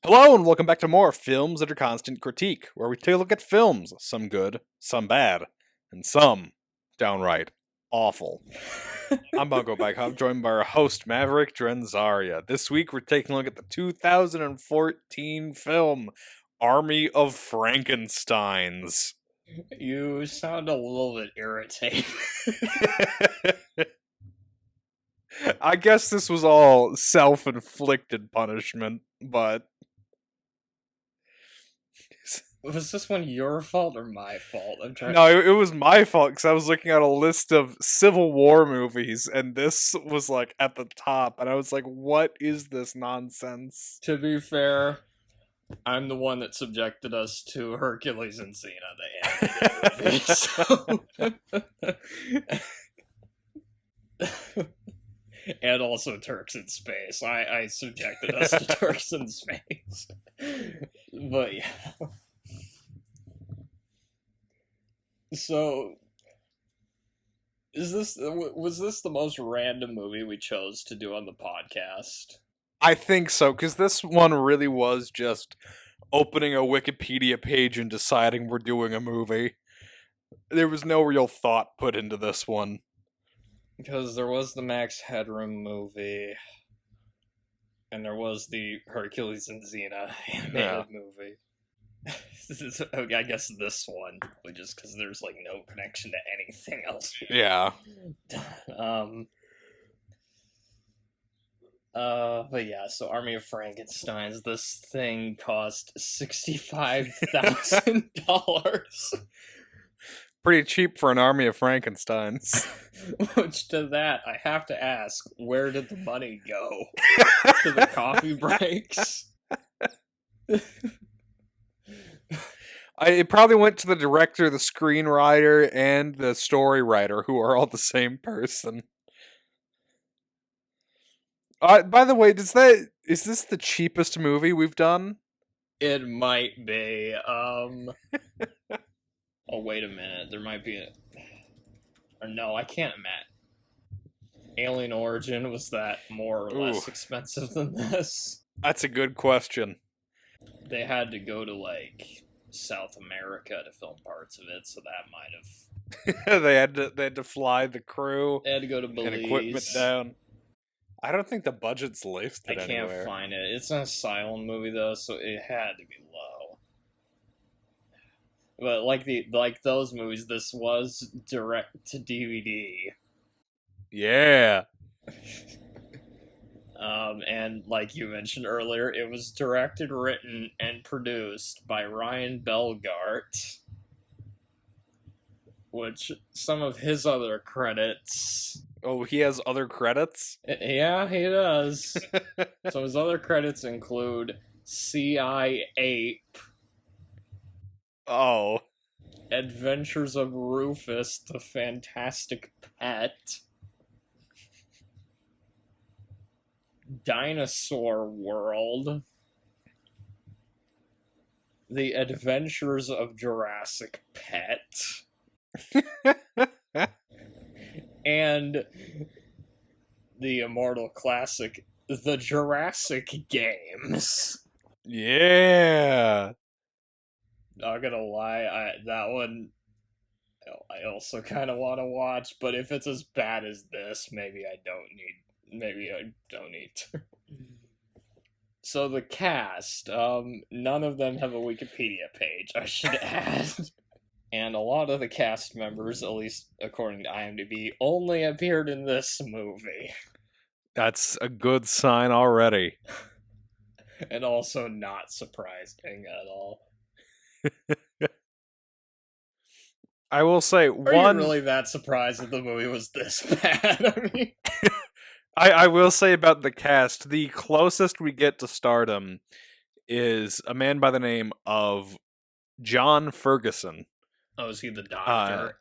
Hello and welcome back to more Films Under Constant Critique, where we take a look at films, some good, some bad, and some downright awful. I'm Bongo Baikov, joined by our host Maverick, Dren, Zaria. This week we're taking a look at the 2014 film Army of Frankensteins. You sound a little bit irritated. I guess this was all self-inflicted punishment, but Was this one your fault or my fault? I'm trying. no, it was my fault because I was looking at a list of Civil War movies, and this was like at the top, and I was like, "What is this nonsense?" To be fair, I'm the one that subjected us to Hercules and Xena, the animated movie. And also Turks in Space. I subjected us to Turks in Space. But yeah. So, was this the most random movie we chose to do on the podcast? I think so, because this one really was just opening a Wikipedia page and deciding we're doing a movie. There was no real thought put into this one. Because there was the Max Headroom movie, and there was the Hercules and Xena animated movie. I guess this one, just because there's like no connection to anything else. Yeah. But yeah, so Army of Frankensteins, this thing cost $65,000. Pretty cheap for an army of Frankensteins. Which to that, I have to ask, where did the money go? To the coffee breaks? It probably went to the director, the screenwriter, and the story writer, who are all the same person. By the way, is this the cheapest movie we've done? It might be. Oh, wait a minute. There might be or no, I can't imagine. Alien Origin, was that more or less expensive than this? That's a good question. They had to go to like South America to film parts of it, so that might have. they had to fly the crew. They had to go to Belize. And equipment down. I don't think the budget's listed anywhere. I can't find it. It's an asylum movie though, so it had to be low. But like those movies, this was direct to DVD. Yeah. And like you mentioned earlier, it was directed, written, and produced by Ryan Belgart. Which some of his other credits. Oh, he has other credits? Yeah, he does. So his other credits include C.I. Ape. Oh. Adventures of Rufus the Fantastic Pet. Dinosaur World. The Adventures of Jurassic Pet. And the immortal classic, The Jurassic Games. Yeah. Not gonna lie, that one I also kind of want to watch, but if it's as bad as this, maybe I don't need to. So the cast, none of them have a Wikipedia page, I should add. And a lot of the cast members, at least according to IMDb, only appeared in this movie. That's a good sign already. And also not surprising at all. I will say, Are you really that surprised that the movie was this bad? I mean, I will say about the cast, the closest we get to stardom is a man by the name of John Ferguson. Oh, is he the doctor?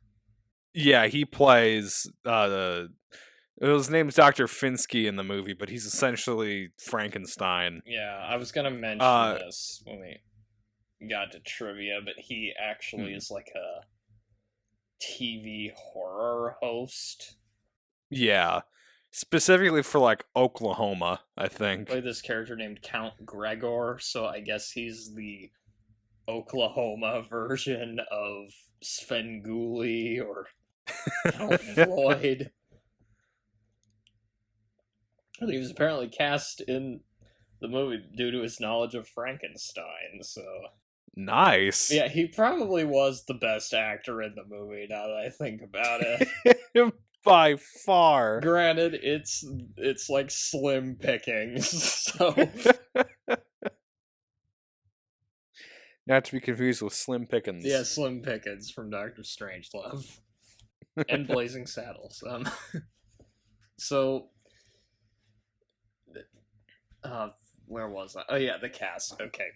Yeah, he plays his name's Dr. Finsky in the movie, but he's essentially Frankenstein. Yeah, I was gonna mention this when we got to trivia, but he actually is like a TV horror host. Yeah. Specifically for like Oklahoma, I think. Play this character named Count Gregor, so I guess he's the Oklahoma version of Svengoolie or Count Floyd. He was apparently cast in the movie due to his knowledge of Frankenstein, so Nice. yeah, he probably was the best actor in the movie now that I think about it. By far. Granted, it's like slim pickings, so Not to be confused with Slim Pickens. yeah, slim pickings from Doctor Strangelove and Blazing Saddles. So, where was I? Oh yeah, the cast. Okay,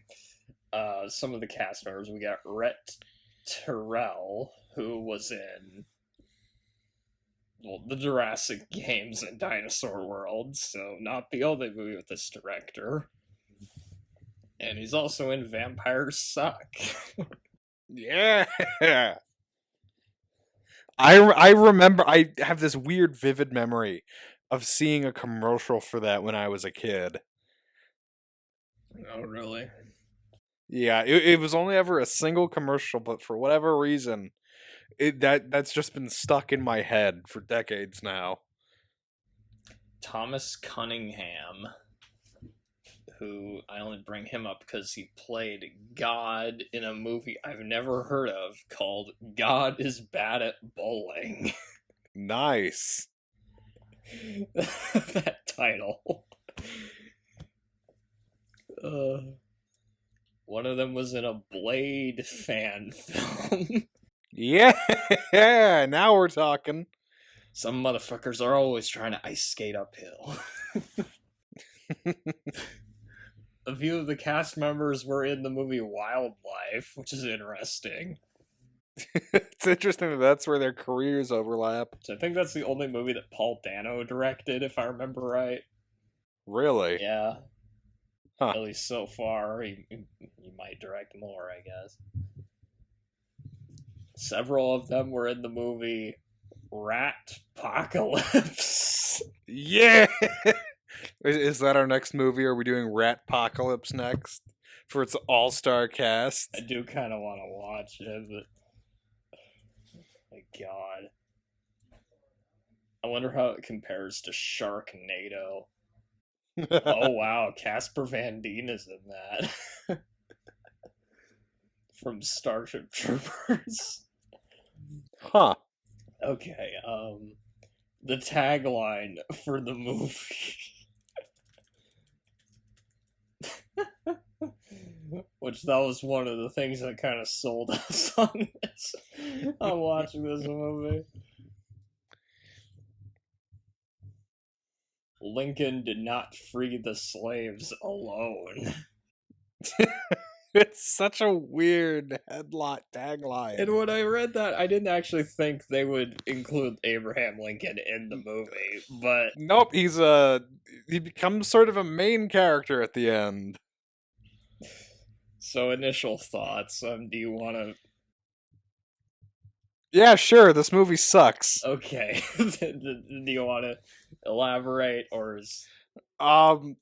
some of the cast members. We got Rhett Terrell, who was in the Jurassic Games and Dinosaur World, so not the only movie with this director. And he's also in Vampires Suck. Yeah. I remember, I have this weird vivid memory of seeing a commercial for that when I was a kid. Oh, really? Yeah, it was only ever a single commercial, but for whatever reason, that's just been stuck in my head for decades now. Thomas Cunningham, who I only bring him up because he played God in a movie I've never heard of called God is Bad at Bowling. Nice. That title. One of them was in a Blade fan film. Yeah, now we're talking. Some motherfuckers are always trying to ice skate uphill. A few of the cast members were in the movie Wildlife, which is interesting. It's interesting that that's where their careers overlap. So I think that's the only movie that Paul Dano directed, if I remember right. Really? Yeah. Huh. At least so far. He might direct more, I guess. Several of them were in the movie Rat Apocalypse. Yeah! Is that our next movie? Are we doing Rat Apocalypse next? For its all-star cast? I do kind of want to watch it, but... My god. I wonder how it compares to Sharknado. Oh wow, Casper Van Dien is in that. From Starship Troopers. Huh. Okay, the tagline for the movie. Which that was one of the things that kind of sold us on this. On watching this movie. Lincoln did not free the slaves alone. It's such a weird tagline. And when I read that, I didn't actually think they would include Abraham Lincoln in the movie, but Nope, he becomes sort of a main character at the end. so initial thoughts. Do you want to? Yeah, sure. This movie sucks. Okay, do you want to elaborate, or is?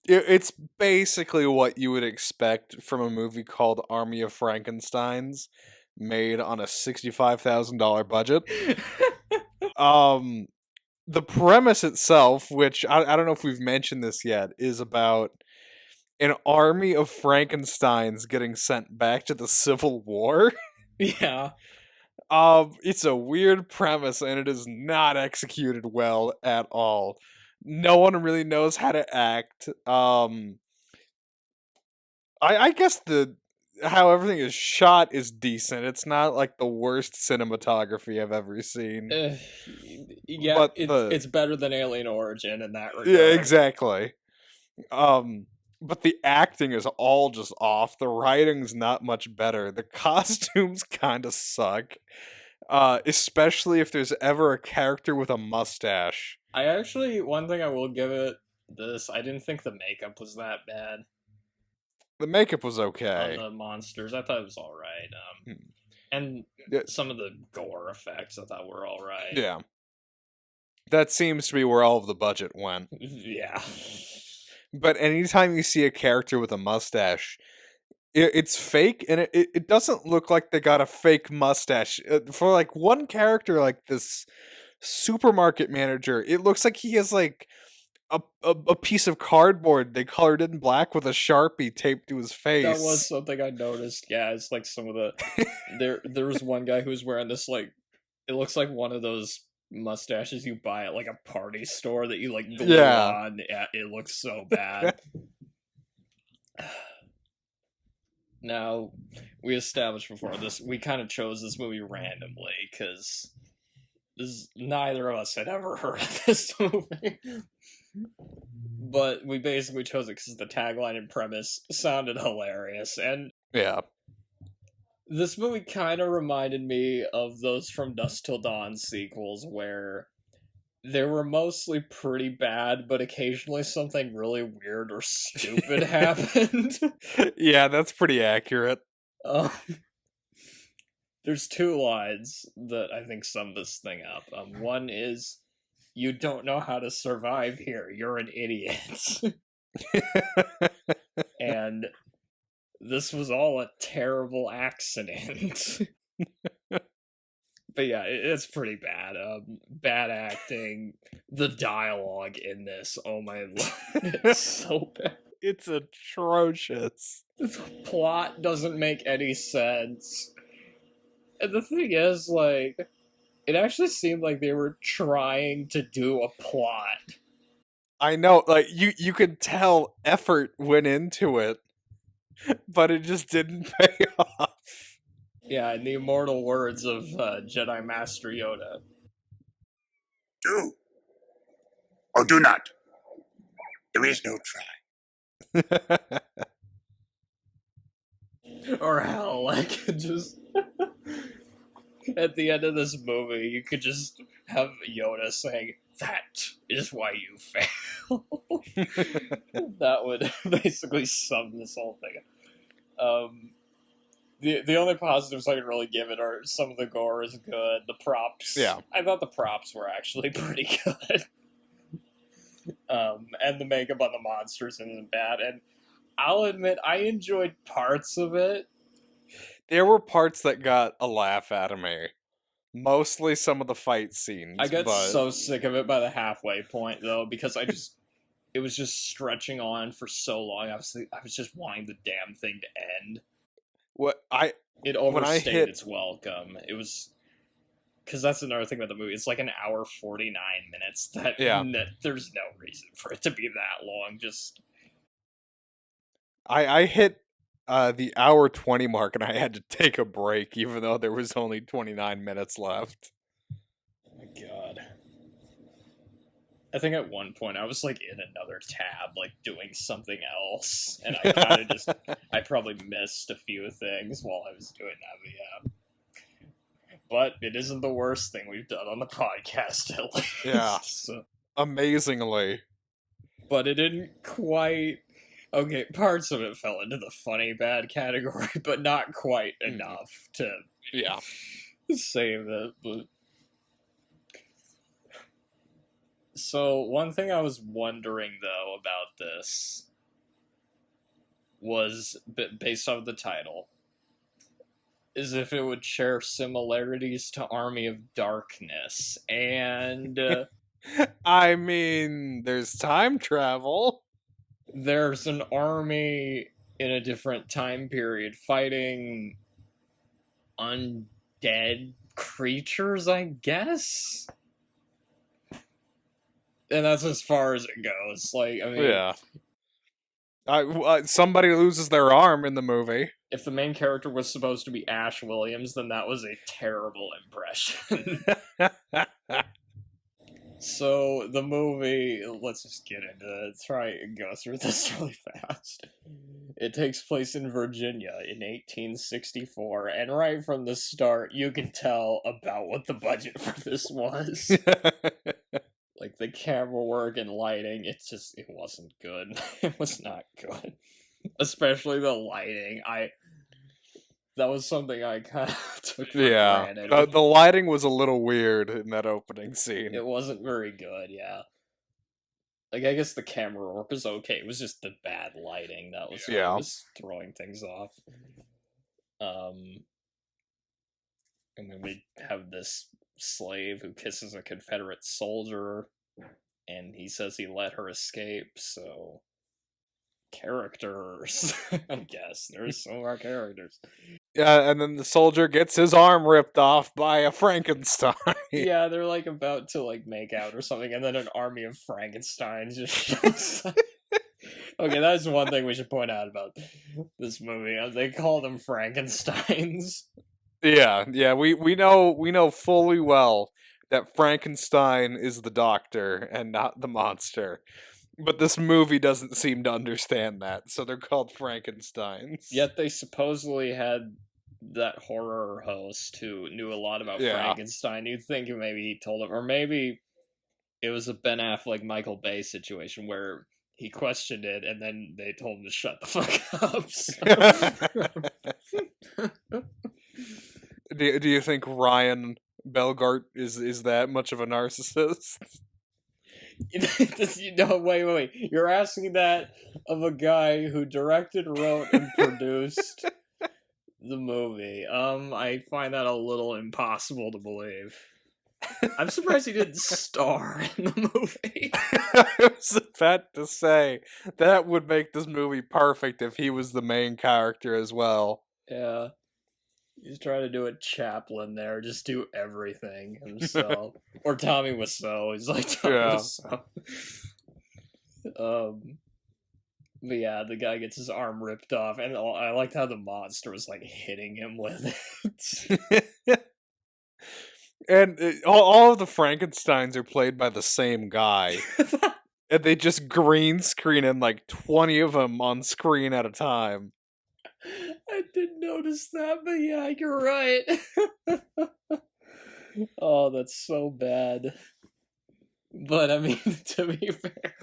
It's basically what you would expect from a movie called Army of Frankensteins, made on a $65,000 budget. The premise itself, which I don't know if we've mentioned this yet, is about an army of Frankensteins getting sent back to the Civil War. Yeah. It's a weird premise, and it is not executed well at all. No one really knows how to act. I guess how everything is shot is decent. It's not like the worst cinematography I've ever seen. Yeah, But it's better than Alien Origin in that regard. Yeah, exactly. But the acting is all just off. The writing's not much better. The costumes kind of suck. Especially if there's ever a character with a mustache. I actually, one thing I will give it this, I didn't think the makeup was that bad. The makeup was okay. On the monsters, I thought it was alright. And some of the gore effects I thought were alright. Yeah. That seems to be where all of the budget went. Yeah. But anytime you see a character with a mustache, it's fake, and it doesn't look like they got a fake mustache. For like one character, like this supermarket manager, it looks like he has like a piece of cardboard they colored in black with a Sharpie taped to his That was face. something I noticed. Yeah, it's like some of the there was one guy who was wearing this like it looks like one of those mustaches you buy at like a party store that you like glue Yeah. on. Yeah, it looks so bad. Now, we established before this, we kind of chose this movie randomly because neither of us had ever heard of this movie. But we basically chose it because the tagline and premise sounded hilarious. And Yeah. this movie kind of reminded me of those From Dusk Till Dawn sequels where they were mostly pretty bad, but occasionally something really weird or stupid happened. Yeah, that's pretty accurate. Um, there's two lines that I think sum this thing up. One is, "You don't know how to survive here. You're an idiot." And this was all a terrible accident. But yeah, it's pretty bad. Bad acting. The dialogue in this, oh my lord, it's so bad. It's atrocious. The plot doesn't make any sense. And the thing is, like, it actually seemed like they were trying to do a plot. I know, like you could tell effort went into it, but it just didn't pay off. Yeah, in the immortal words of Jedi Master Yoda. Do or do not. There is no try. Or hell, like, just... At the end of this movie, you could just have Yoda saying, "That is why you fail." That would basically sum this whole thing up. The only positives I can really give it are some of the gore is good. The props, Yeah. I thought the props were actually pretty good. And the makeup on the monsters isn't bad. And I'll admit, I enjoyed parts of it. There were parts that got a laugh out of me. Mostly some of the fight scenes. I got but... so sick of it by the halfway point, though, because it was just stretching on for so long. I was just wanting the damn thing to end. It overstayed its welcome. It was because that's another thing about the movie. It's like an hour 49 minutes. There's no reason for it to be that long. Just I hit the hour 20 mark and I had to take a break, even though there was only 29 minutes left. Oh my god. I think at one point I was like in another tab, like doing something else, and I kind of just, I probably missed a few things while I was doing that, but yeah. But it isn't the worst thing we've done on the podcast, at least. Yeah. So. Amazingly. But it didn't quite... Okay, parts of it fell into the funny bad category, but not quite enough to save it. But... So, one thing I was wondering, though, about this was, based off the title, is if it would share similarities to Army of Darkness, and... I mean, there's time travel. There's an army in a different time period fighting undead creatures, I guess? And that's as far as it goes. Like, I mean... Yeah. Somebody loses their arm in the movie. If the main character was supposed to be Ash Williams, then that was a terrible impression. So, the movie, let's just get into it. Try and go through this really fast. It takes place in Virginia in 1864, and right from the start, you can tell about what the budget for this was. Like, the camera work and lighting, it wasn't good. It was not good. Especially the lighting. That was something I kind of took for Yeah, granted. the lighting was a little weird in that opening scene. It wasn't very good, yeah. Like, I guess the camera work was okay. It was just the bad lighting that was what was throwing things off. And then we have this slave who kisses a Confederate soldier, and he says he let her escape, so... Characters, I guess. There's some more characters. Yeah, and then the soldier gets his arm ripped off by a Frankenstein. Yeah, they're like about to like make out or something, and then an army of Frankensteins just shows up. Okay, that's one thing we should point out about this movie. They call them Frankensteins. Yeah, we know fully well that Frankenstein is the doctor and not the monster. But this movie doesn't seem to understand that, so they're called Frankensteins. Yet they supposedly had that horror host who knew a lot about Frankenstein. You'd think maybe he told him, or maybe it was a Ben Affleck, Michael Bay situation where he questioned it and then they told him to shut the fuck up. Do you think Ryan Belgart is that much of a narcissist? Wait. You're asking that of a guy who directed, wrote, and produced the movie. I find that a little impossible to believe. I'm surprised he didn't star in the movie. I was about to say, that would make this movie perfect if he was the main character as well. Yeah. He's trying to do a Chaplin there, just do everything himself. Or Tommy Wiseau. He's like Tommy Wiseau. But yeah, the guy gets his arm ripped off, and I liked how the monster was like hitting him with it. And all of the Frankensteins are played by the same guy. And they just green screen in like 20 of them on screen at a time. I didn't notice that, but yeah, you're right. Oh, that's so bad. But I mean, to be fair,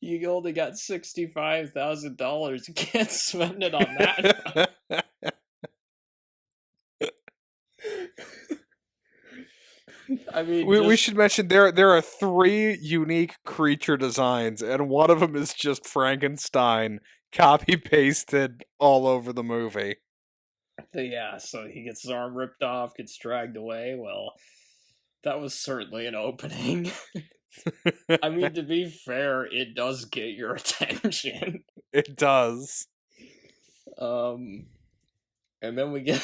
you only got $65,000. You can't spend it on that. I mean, we should mention there are 3 unique creature designs, and one of them is just Frankenstein copy pasted all over the movie. Yeah, so he gets his arm ripped off, gets dragged away. Well, that was certainly an opening. I mean, to be fair, it does get your attention. It does. And then we get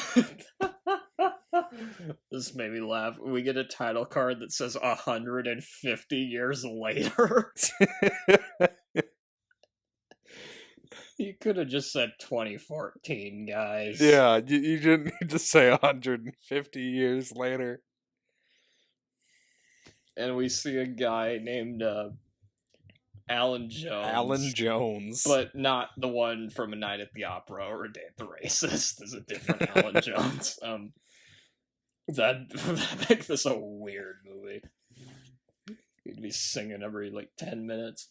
this made me laugh. We get a title card that says 150 years later. You could have just said 2014, guys. Yeah, you didn't need to say 150 years later. And we see a guy named Alan Jones. Alan Jones. But not the one from A Night at the Opera or A Day at the Racist. There's a different Alan Jones. That makes this a weird movie. He'd be singing every, 10 minutes.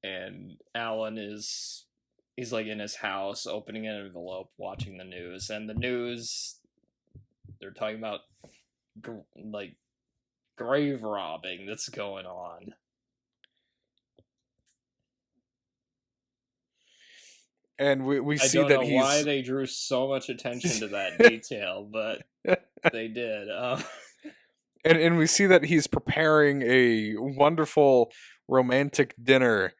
And Alan he's, in his house, opening an envelope, watching the news. And the news, they're talking about, grave robbing that's going on. And we see that I don't know he's... why they drew so much attention to that detail, but they did. And we see that he's preparing a wonderful romantic dinner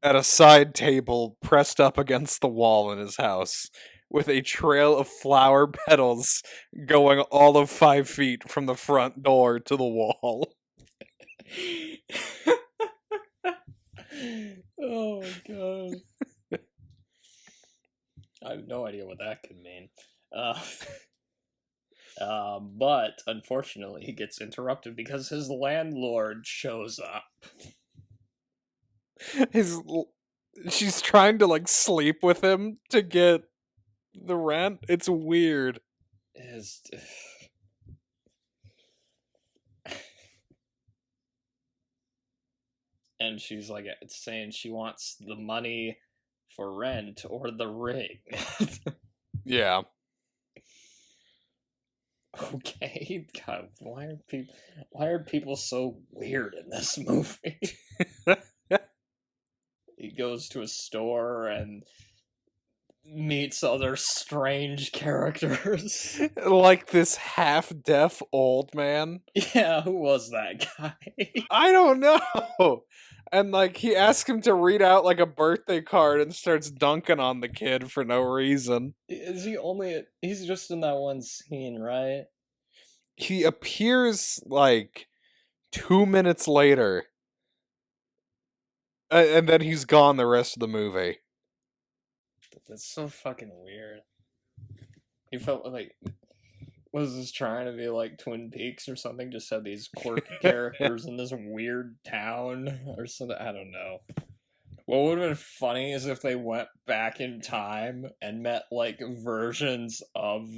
at a side table pressed up against the wall in his house, with a trail of flower petals going all of 5 feet from the front door to the wall. Oh my god. I have no idea what that could mean. But unfortunately, he gets interrupted because his landlord shows up. She's trying to sleep with him to get the rent. It's weird. And she's saying she wants the money for Rent or The Ring. Yeah. Okay, God, why are people so weird in this movie? He goes to a store and meets other strange characters. Like this half-deaf old man. Yeah, who was that guy? I don't know. And like he asks him to read out like a birthday card and starts dunking on the kid for no reason. Is he only? He's just in that one scene, right? He appears like 2 minutes later. And then he's gone the rest of the movie. That's so fucking weird. He felt like, was this trying to be like Twin Peaks or something? Just had these quirky characters in this weird town or something. I don't know. What would have been funny is if they went back in time and met like versions of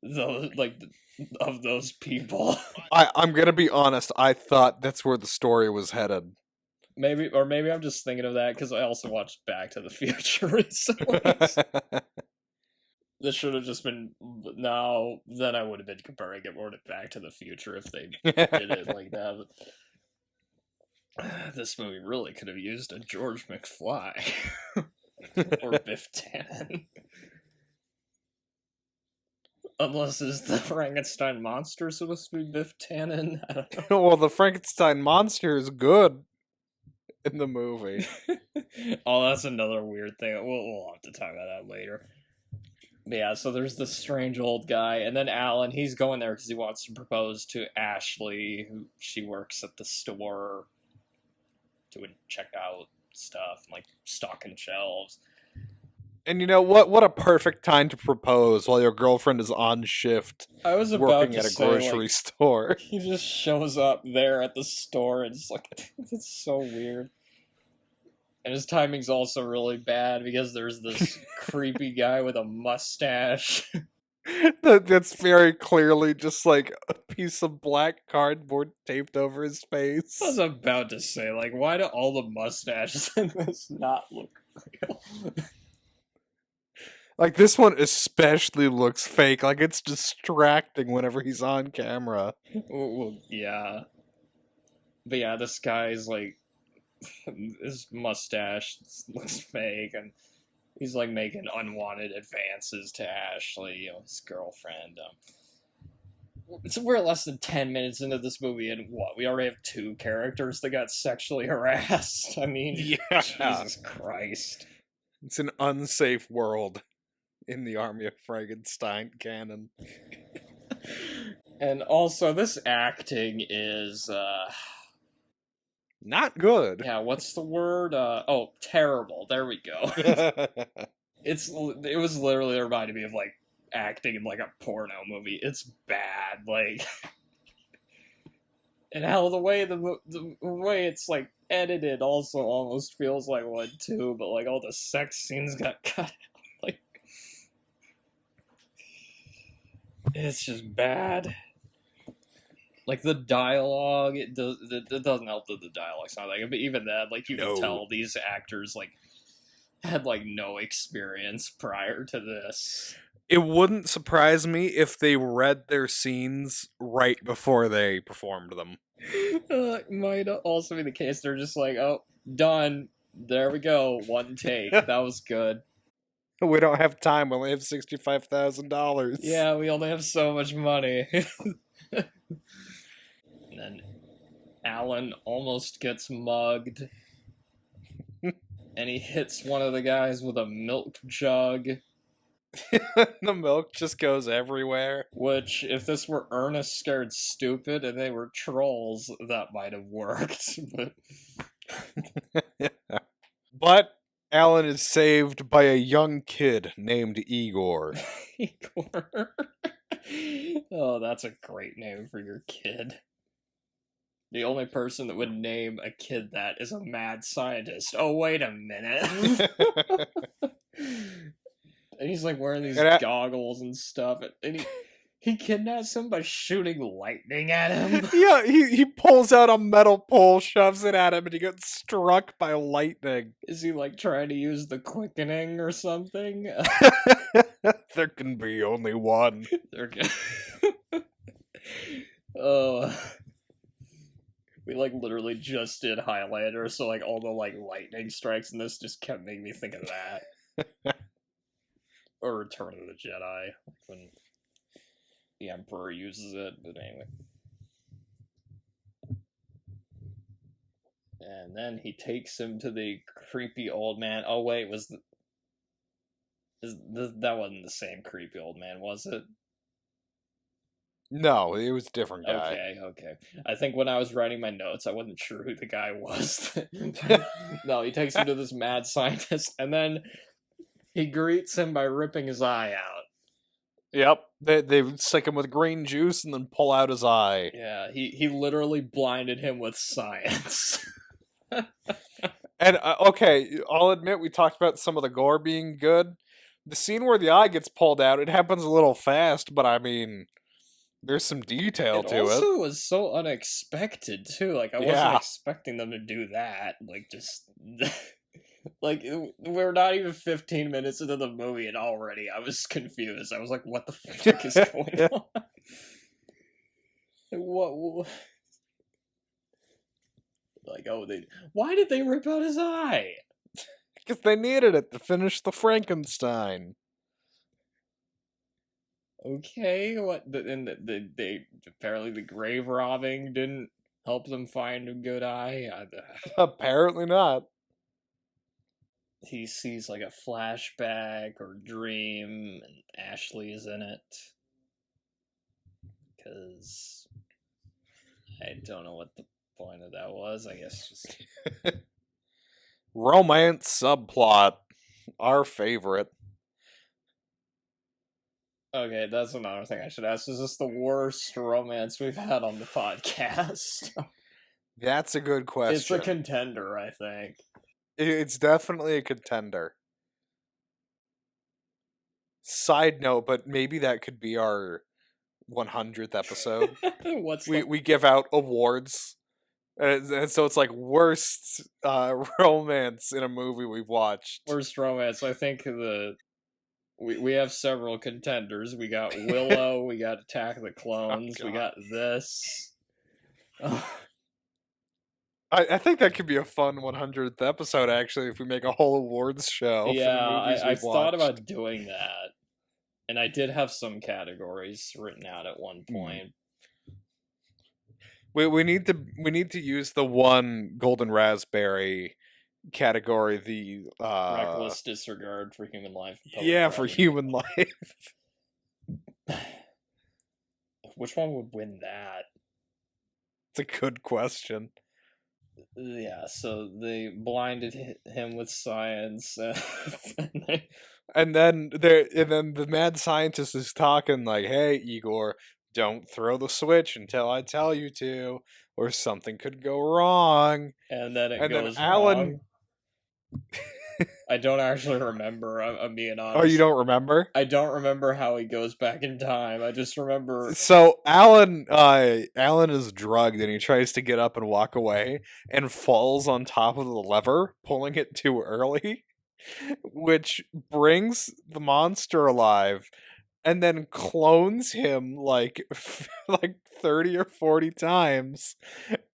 those of those people. I'm gonna be honest, I thought that's where the story was headed. Maybe I'm just thinking of that because I also watched Back to the Future recently. This should have just been then I would have been comparing it more to Back to the Future if they did it like that. But this movie really could have used a George McFly or Biff Tannen. Unless is the Frankenstein monster supposed to be Biff Tannen? I don't know. Well, the Frankenstein monster is good in the movie. Oh, that's another weird thing. We'll have to talk about that later. But yeah, so there's this strange old guy, and then Alan, he's going there because he wants to propose to Ashley, who she works at the store doing checkout stuff, and, like, stocking shelves. And you know what a perfect time to propose while your girlfriend is on shift I was about working to at a say, grocery like, store. he just shows up there at the store, and it's like, it's so weird. And his timing's also really bad because there's this creepy guy with a mustache. That's very clearly just like a piece of black cardboard taped over his face. I was about to say, like, why do all the mustaches in this not look real? Like this one especially looks fake. Like it's distracting whenever he's on camera. Well, yeah. But yeah, this guy's like, his mustache looks fake, and he's like making unwanted advances to Ashley, his girlfriend. So we're less than 10 minutes into this movie, and what? We already have 2 characters that got sexually harassed. I mean, Yeah. Jesus Christ. It's an unsafe world in the Army of Frankenstein canon. And also, this acting is, Not good. yeah, what's the word? Terrible. There we go. It was literally reminded me of, like, acting in, like, a porno movie. It's bad, like... And hell, the way it's, like, edited also almost feels like one, too, but, like, all the sex scenes got cut out. Like... It's just bad. Like, the dialogue, it doesn't help that the dialogue's not like it, but even that, like, you can tell these actors, like, had, like, no experience prior to this. It wouldn't surprise me if they read their scenes right before they performed them. Might also be the case. They're just like, oh, done. There we go. One take. That was good. We don't have time. We only have $65,000. Yeah, we only have so much money. And then Alan almost gets mugged. And he hits one of the guys with a milk jug. The milk just goes everywhere. Which, if this were Ernest Scared Stupid and they were trolls, that might have worked. But Alan is saved by a young kid named Igor. Igor. Oh, that's a great name for your kid. The only person that would name a kid that is a mad scientist. Oh, wait a minute. And he's like wearing these goggles and stuff. And He kidnaps him by shooting lightning at him. Yeah, he pulls out a metal pole, shoves it at him, and he gets struck by lightning. Is he like trying to use the quickening or something? There can be only one. Oh, we like literally just did Highlander, so like all the like lightning strikes in this just kept making me think of that. Or Return of the Jedi, like when the Emperor uses it, but anyway. And then he takes him to the creepy old man. Oh wait, that wasn't the same creepy old man, was it? No, it was a different guy. Okay. I think when I was writing my notes, I wasn't sure who the guy was. No, he takes him to this mad scientist, and then he greets him by ripping his eye out. Yep, they stick him with green juice and then pull out his eye. Yeah, he literally blinded him with science. And okay, I'll admit we talked about some of the gore being good. The scene where the eye gets pulled out, it happens a little fast, but I mean, there's some detail to it. It also was so unexpected too. Like I wasn't expecting them to do that. Like just like we're not even 15 minutes into the movie and already I was confused. I was like, what the fuck is going on? What? Like, why did they rip out his eye? Because they needed it to finish the Frankenstein. Okay, what? And they apparently the grave robbing didn't help them find a good eye. Apparently not. He sees like a flashback or dream, and Ashley is in it. Because I don't know what the point of that was. I guess just romance subplot, our favorite. Okay, that's another thing I should ask. Is this the worst romance we've had on the podcast? That's a good question. It's a contender, I think. It's definitely a contender. Side note, but maybe that could be our 100th episode. We give out awards. And so it's like worst romance in a movie we've watched. Worst romance. I think we have several contenders. We got Willow. We got Attack of the Clones. We got this. I think that could be a fun 100th episode, actually, if we make a whole awards show. Yeah, I've thought about doing that. And I did have some categories written out at one point. We need to use the one golden raspberry category, the reckless disregard for human life. Yeah, for human life. Which one would win that? It's a good question. Yeah, so they blinded him with science, and then the mad scientist is talking like, "Hey, Igor, don't throw the switch until I tell you to, or something could go wrong." And then it goes then Alan... wrong. I don't actually remember. I'm being honest. Oh, you don't remember? I don't remember how he goes back in time. I just remember. So Alan is drugged and he tries to get up and walk away and falls on top of the lever, pulling it too early, which brings the monster alive, and then clones him like 30 or 40 times,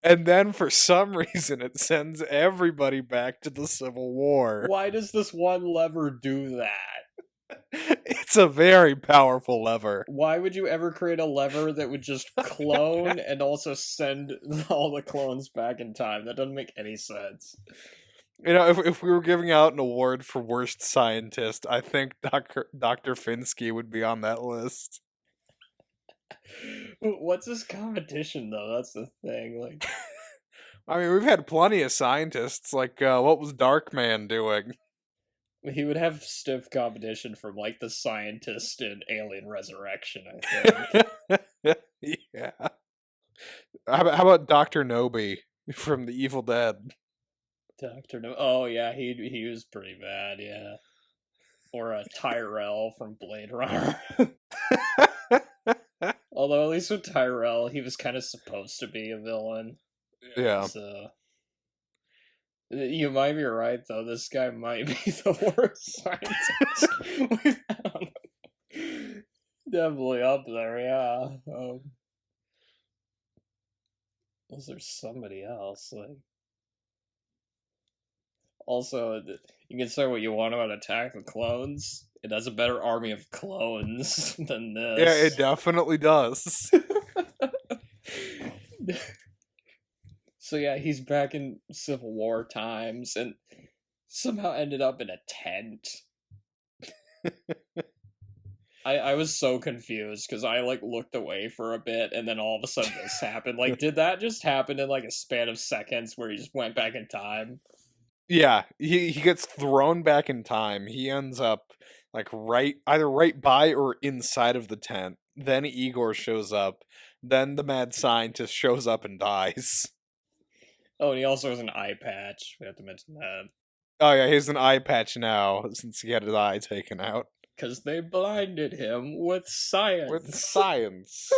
and then for some reason it sends everybody back to the Civil War. Why does this one lever do that? It's a very powerful lever. Why would you ever create a lever that would just clone and also send all the clones back in time? That doesn't make any sense. You know, if we were giving out an award for worst scientist, I think Dr. Finsky would be on that list. What's this competition, though? That's the thing. Like, I mean, we've had plenty of scientists. Like, what was Darkman doing? He would have stiff competition from, like, the scientist in Alien Resurrection, I think. Yeah. How about Dr. Nobi from The Evil Dead? Dr. No. Oh, yeah, he was pretty bad, yeah. Or Tyrell from Blade Runner. Although at least with Tyrell, he was kind of supposed to be a villain. Yeah. So you might be right, though. This guy might be the worst scientist we've had on. Definitely up there, yeah. Was there somebody else? Like, also, you can say what you want about Attack the Clones. It has a better army of clones than this. Yeah, it definitely does. So yeah, he's back in Civil War times and somehow ended up in a tent. I was so confused because I like looked away for a bit and then all of a sudden this happened. Like, did that just happen in like a span of seconds where he just went back in time? Yeah, he gets thrown back in time. He ends up like either right by or inside of the tent. Then Igor shows up. Then the mad scientist shows up and dies. Oh, and he also has an eye patch. We have to mention that. Oh yeah, he has an eye patch now since he had his eye taken out. Because they blinded him with science. With science.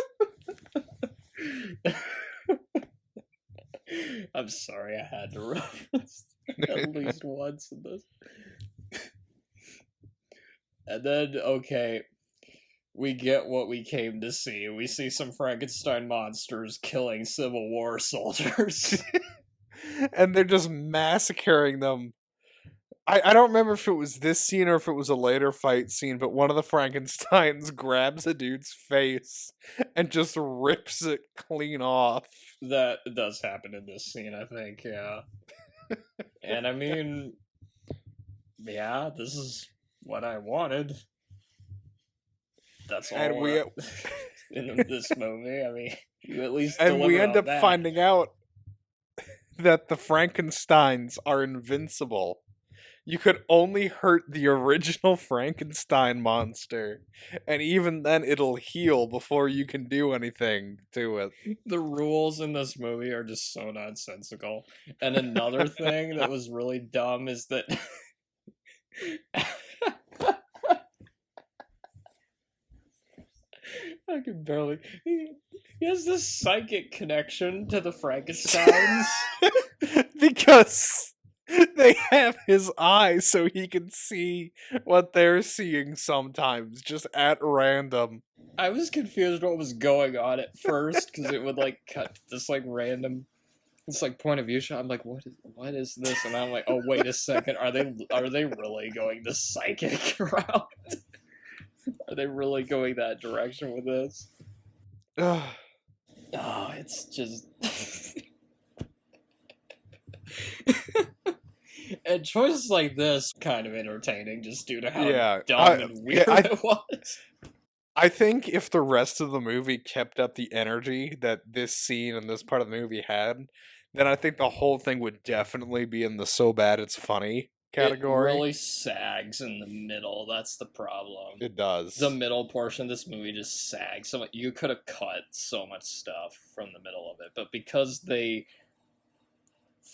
I'm sorry, I had to reference at least once in this. And then, okay, we get what we came to see. We see some Frankenstein monsters killing Civil War soldiers. And they're just massacring them. I don't remember if it was this scene or if it was a later fight scene, but one of the Frankensteins grabs a dude's face and just rips it clean off. That does happen in this scene, I think, yeah. And I mean, yeah, this is what I wanted. That's all. And we in this movie, I mean, you at least. And we end up that. finding out that the Frankensteins are invincible. You could only hurt the original Frankenstein monster, and even then it'll heal before you can do anything to it. The rules in this movie are just so nonsensical. And another thing that was really dumb is that I can barely. He has this psychic connection to the Frankensteins. Because they have his eyes so he can see what they're seeing sometimes, just at random. I was confused what was going on at first because it would like cut this like random, it's like point of view shot. I'm like, what is this? And I'm like, oh wait a second, are they really going the psychic route? Are they really going that direction with this? Oh, it's just. And choices like this kind of entertaining just due to how dumb and weird it was. I think if the rest of the movie kept up the energy that this scene and this part of the movie had, then I think the whole thing would definitely be in the so bad it's funny category. It really sags in the middle. That's the problem. It does. The middle portion of this movie just sags. So you could have cut so much stuff from the middle of it, but because they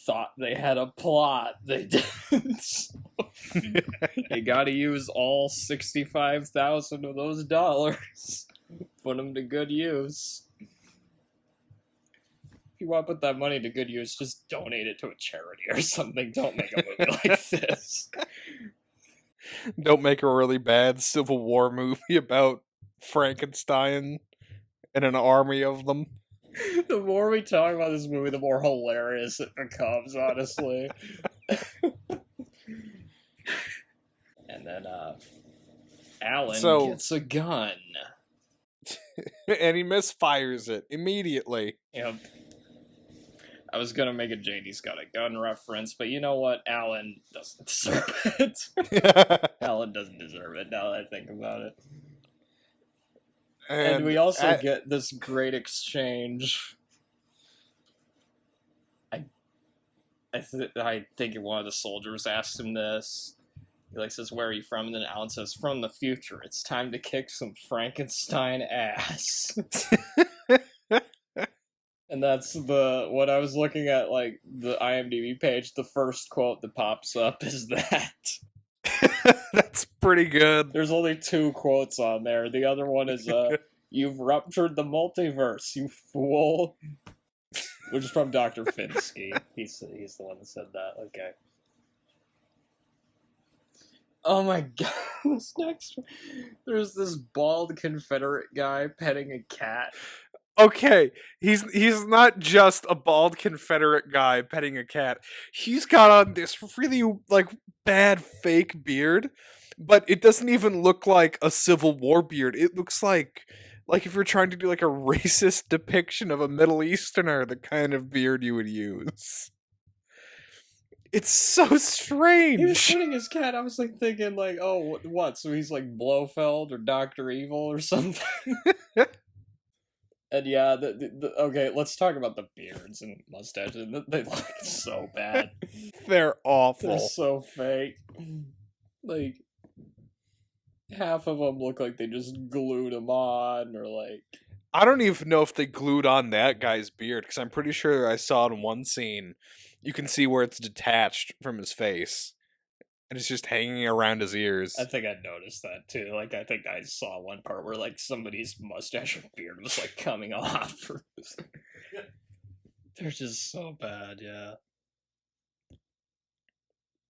thought they had a plot, they didn't. You gotta use all 65,000 of those dollars. Put them to good use. If you want to put that money to good use, just donate it to a charity or something. Don't make a movie like this. Don't make a really bad Civil War movie about Frankenstein and an army of them. The more we talk about this movie, the more hilarious it becomes, honestly. And then, Alan gets a gun. And he misfires it immediately. Yep. I was gonna make a JD's got a gun reference, but you know what? Alan doesn't deserve it. Alan doesn't deserve it, now that I think about it. And we also get this great exchange. I think one of the soldiers asks him this. He like says, "Where are you from?" And then Alan says, "From the future. It's time to kick some Frankenstein ass." And that's what I was looking at, like the IMDb page. The first quote that pops up is that. That's pretty good. There's only 2 quotes on there. The other one is, You've ruptured the multiverse, you fool. Which is from Dr. Finsky. He's the one that said that. Okay. Oh my god, this next one. There's this bald Confederate guy petting a cat. Okay, he's not just a bald Confederate guy petting a cat. He's got on this really like bad fake beard, but it doesn't even look like a Civil War beard. It looks like if you're trying to do like a racist depiction of a Middle Easterner, the kind of beard you would use. It's so strange. He was petting his cat. I was like thinking like, oh, what? So he's like Blofeld or Dr. Evil or something. And yeah, okay, let's talk about the beards and mustaches. They look so bad. They're awful. They're so fake. Like, half of them look like they just glued them on, or like... I don't even know if they glued on that guy's beard, because I'm pretty sure I saw in one scene, you can see where it's detached from his face. And it's just hanging around his ears. I think I noticed that too. Like, I think I saw one part where like somebody's mustache or beard was like coming off. They're just so bad, yeah.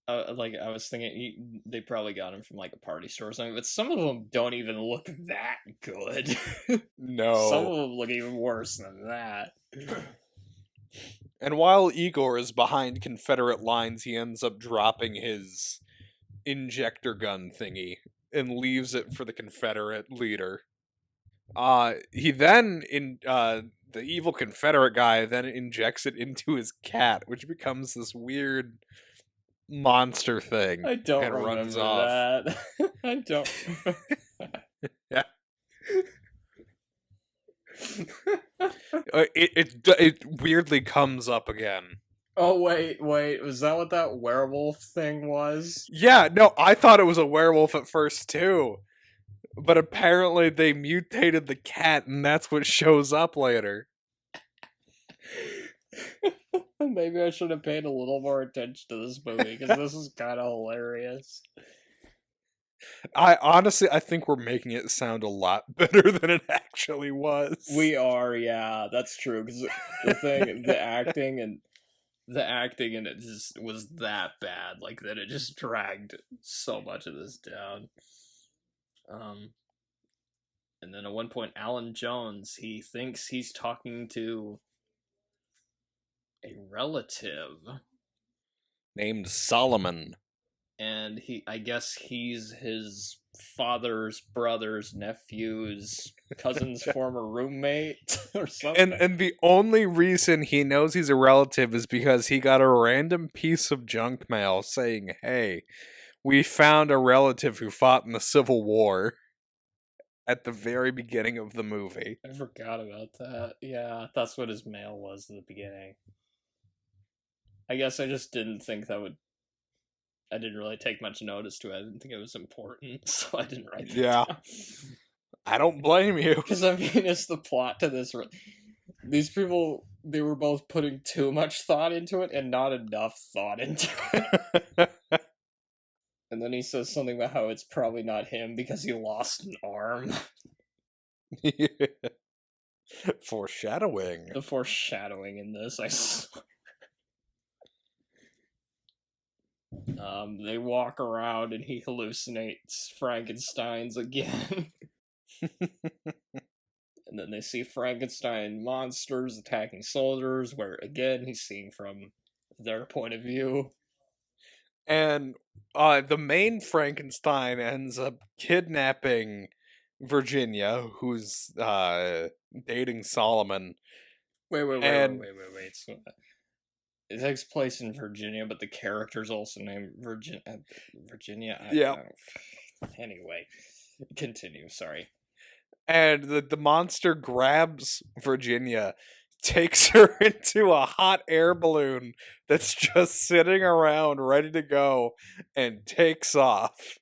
Like I was thinking, they probably got them from like a party store or something. But some of them don't even look that good. No, some of them look even worse than that. And while Igor is behind Confederate lines, he ends up dropping his injector gun thingy and leaves it for the Confederate leader. He then the evil Confederate guy then injects it into his cat, which becomes this weird monster thing. I don't and remember runs off. that. I don't. Yeah. It weirdly comes up again. Oh wait, was that what that werewolf thing was? Yeah, no, I thought it was a werewolf at first too. But apparently they mutated the cat and that's what shows up later. Maybe I should have paid a little more attention to this movie, because this is kind of hilarious. I think we're making it sound a lot better than it actually was. We are, yeah, that's true, because the acting in it just was that bad, like that it just dragged so much of this down. And then at one point, Alan Jones, he thinks he's talking to a relative named Solomon, and I guess he's his father's brother's nephew's cousin's former roommate or something. And the only reason he knows he's a relative is because he got a random piece of junk mail saying, "Hey, we found a relative who fought in the Civil War." At the very beginning of the movie. I forgot about that. Yeah, that's what his mail was at the beginning. I guess I just didn't think I didn't really take much notice to it. I didn't think it was important, so I didn't write that down. I don't blame you. Because, I mean, it's the plot to this. These people, they were both putting too much thought into it and not enough thought into it. And then he says something about how it's probably not him because he lost an arm. Yeah. Foreshadowing. The foreshadowing in this, I swear. They walk around and he hallucinates Frankensteins again. And then they see Frankenstein monsters attacking soldiers, where again he's seeing from their point of view. And the main Frankenstein ends up kidnapping Virginia, who's dating Solomon. Wait. So, it takes place in Virginia, but the character's also named Virginia. Anyway, continue. Sorry. And the monster grabs Virginia, takes her into a hot air balloon that's just sitting around ready to go, and takes off.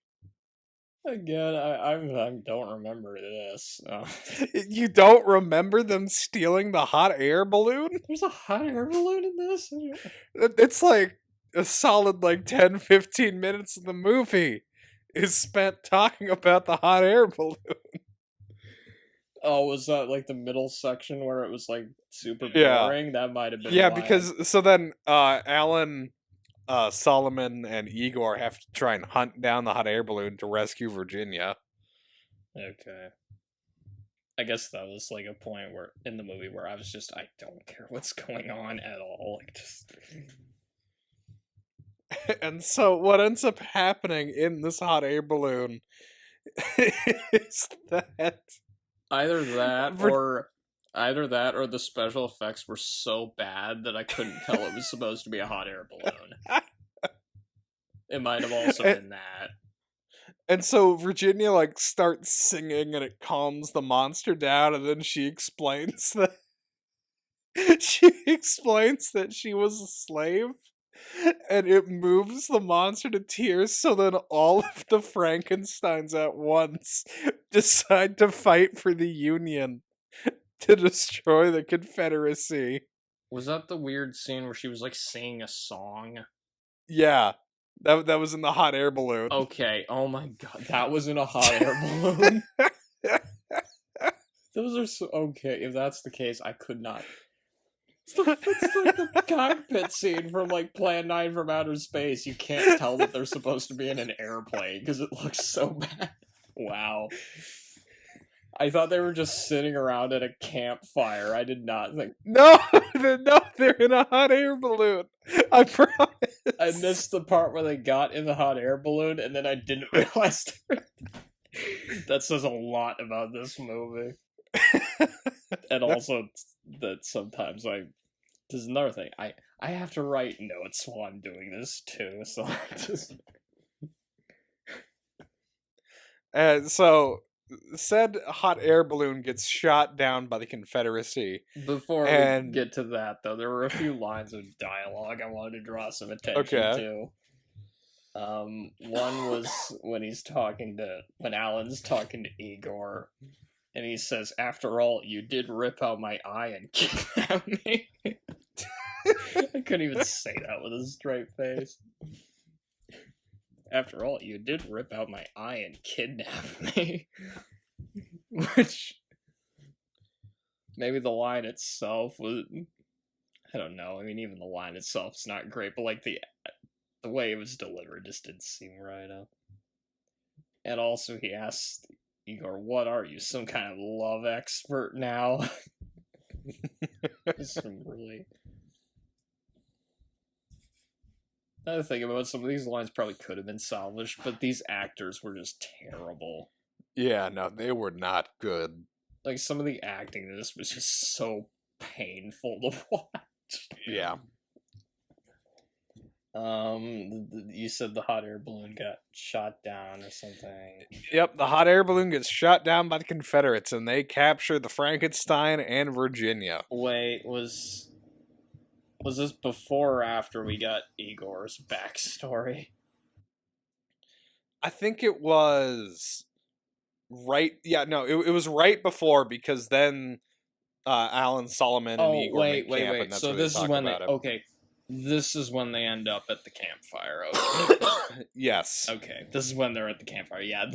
Again, I don't remember this. You don't remember them stealing the hot air balloon? There's a hot air balloon in this? It's like a solid 10-15 minutes of the movie is spent talking about the hot air balloon. Oh, was that like the middle section where it was like super Yeah. boring? That might have been Yeah, why. because so then Alan, Solomon, and Igor have to try and hunt down the hot air balloon to rescue Virginia. Okay. I guess that was like a point where in the movie where I was just I don't care what's going on at all. Like just And so what ends up happening in this hot air balloon is that either that Vir- or the special effects were so bad that I couldn't tell it was supposed to be a hot air balloon. It might have also been that. And so Virginia like starts singing and it calms the monster down, and then she explains that she was a slave, and it moves the monster to tears. So then all of the Frankensteins at once decide to fight for the Union to destroy the Confederacy. Was that the weird scene where she was like singing a song? Yeah, that was in the hot air balloon. Okay, oh my god, that was in a hot air balloon. Those are so okay. If that's the case, I could not. It's like the cockpit scene from like Plan 9 from Outer Space. You can't tell that they're supposed to be in an airplane because it looks so bad. Wow. I thought they were just sitting around at a campfire. I did not think. No, they're in a hot air balloon. I promise. I missed the part where they got in the hot air balloon, and then I didn't realize. That says a lot about this movie. And also that sometimes there's another thing. I have to write notes while I'm doing this too, so I just So said hot air balloon gets shot down by the Confederacy. before And- we get to that though, there were a few lines of dialogue I wanted to draw some attention to. One was when Alan's talking to Igor, and he says, "After all, you did rip out my eye and kidnap me." I couldn't even say that with a straight face. After all, you did rip out my eye and kidnap me. Which, maybe the line itself was, I don't know, I mean, even the line itself's not great, but like the way it was delivered just didn't seem right. And also he asked Igor, "What are you, some kind of love expert now?" Some really... Another thing about some of these lines probably could have been salvaged, but these actors were just terrible. Yeah, no, they were not good. Like, some of the acting in this was just so painful to watch. Yeah. You said the hot air balloon got shot down or something. Yep, the hot air balloon gets shot down by the Confederates, and they capture the Frankenstein and Virginia. Wait, was this before or after we got Igor's backstory? I think it was right. Yeah, no, it was right before, because then Alan, Solomon, and Igor wait. make camp, and that's So where they this is talk when about it. okay, this is when they end up at the campfire. Okay. Yes. Okay, this is when they're at the campfire. Yeah.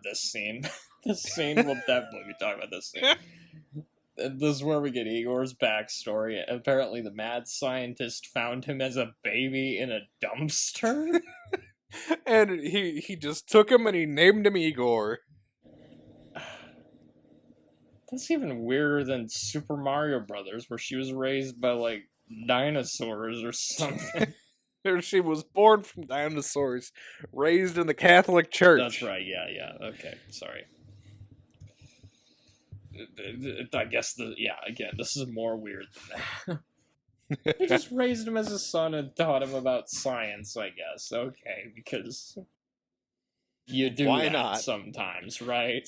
This scene. This scene. We'll definitely be talking about this scene. And this is where we get Igor's backstory. Apparently, the mad scientist found him as a baby in a dumpster. And he just took him and he named him Igor. That's even weirder than Super Mario Brothers, where she was raised by, like, dinosaurs or something. She was born from dinosaurs, raised in the Catholic Church. That's right, yeah, okay, sorry. I guess, again, this is more weird than that. They just raised him as a son and taught him about science, I guess. Okay, because you do Why that not? sometimes, right?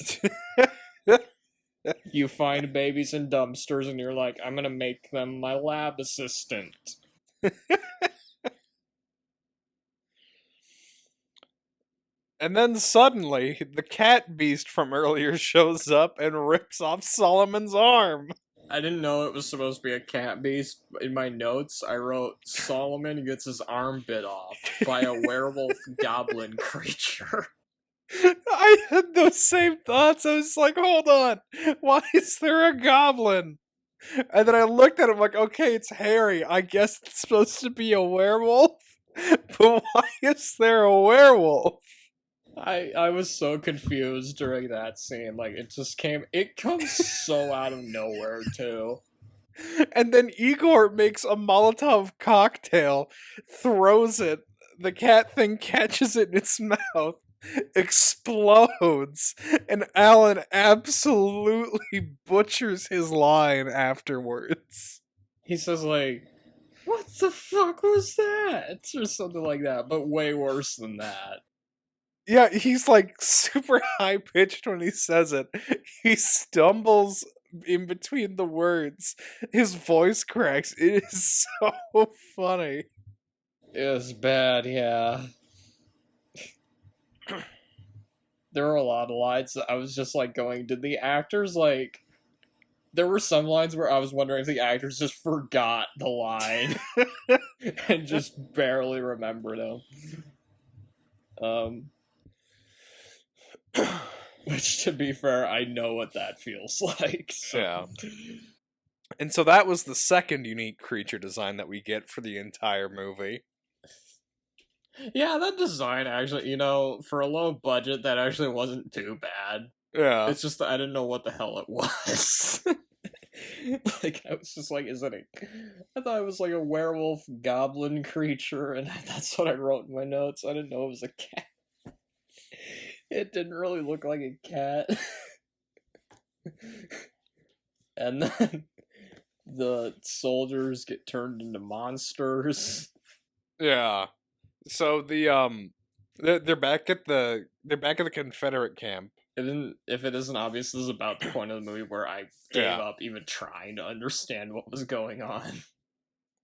You find babies in dumpsters and you're like, I'm gonna make them my lab assistant. And then suddenly, the cat beast from earlier shows up and rips off Solomon's arm. I didn't know it was supposed to be a cat beast. In my notes, I wrote, Solomon gets his arm bit off by a werewolf goblin creature. I had those same thoughts. I was like, hold on. Why is there a goblin? And then I looked at him like, okay, it's Harry. I guess it's supposed to be a werewolf. But why is there a werewolf? I was so confused during that scene. Like, it comes so out of nowhere, too. And then Igor makes a Molotov cocktail, throws it. The cat thing catches it in its mouth, explodes, and Alan absolutely butchers his line afterwards. He says, like, what the fuck was that? Or something like that, but way worse than that. Yeah, he's like super high pitched when he says it. He stumbles in between the words. His voice cracks. It is so funny. It was bad, yeah. There were a lot of lines that I was just like going, did the actors like. There were some lines where I was wondering if the actors just forgot the line and just barely remembered them. Which, to be fair, I know what that feels like. So. Yeah. And so that was the second unique creature design that we get for the entire movie. Yeah, that design actually, you know, for a low budget, that actually wasn't too bad. Yeah. It's just that I didn't know what the hell it was. Like, I was just like, I thought it was like a werewolf goblin creature, and that's what I wrote in my notes. I didn't know it was a cat. It didn't really look like a cat. And then the soldiers get turned into monsters. Yeah. So they're back at the Confederate camp. If it isn't obvious, this is about the point of the movie where I gave up even trying to understand what was going on.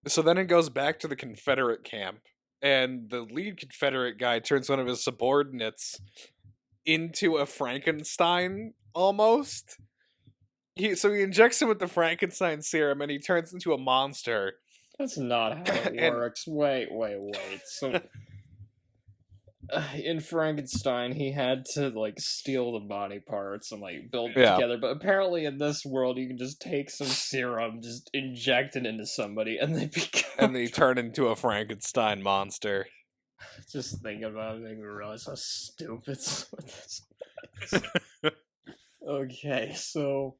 So then it goes back to the Confederate camp, and the lead Confederate guy turns one of his subordinates into a Frankenstein, almost. So he injects him with the Frankenstein serum, and he turns into a monster. That's not how it works. Wait. So, in Frankenstein, he had to, like, steal the body parts and, like, build it together. But apparently in this world, you can just take some serum, just inject it into somebody, and they become... And they turn into a Frankenstein monster. Just thinking about it made me realize how stupid this is. Okay, so...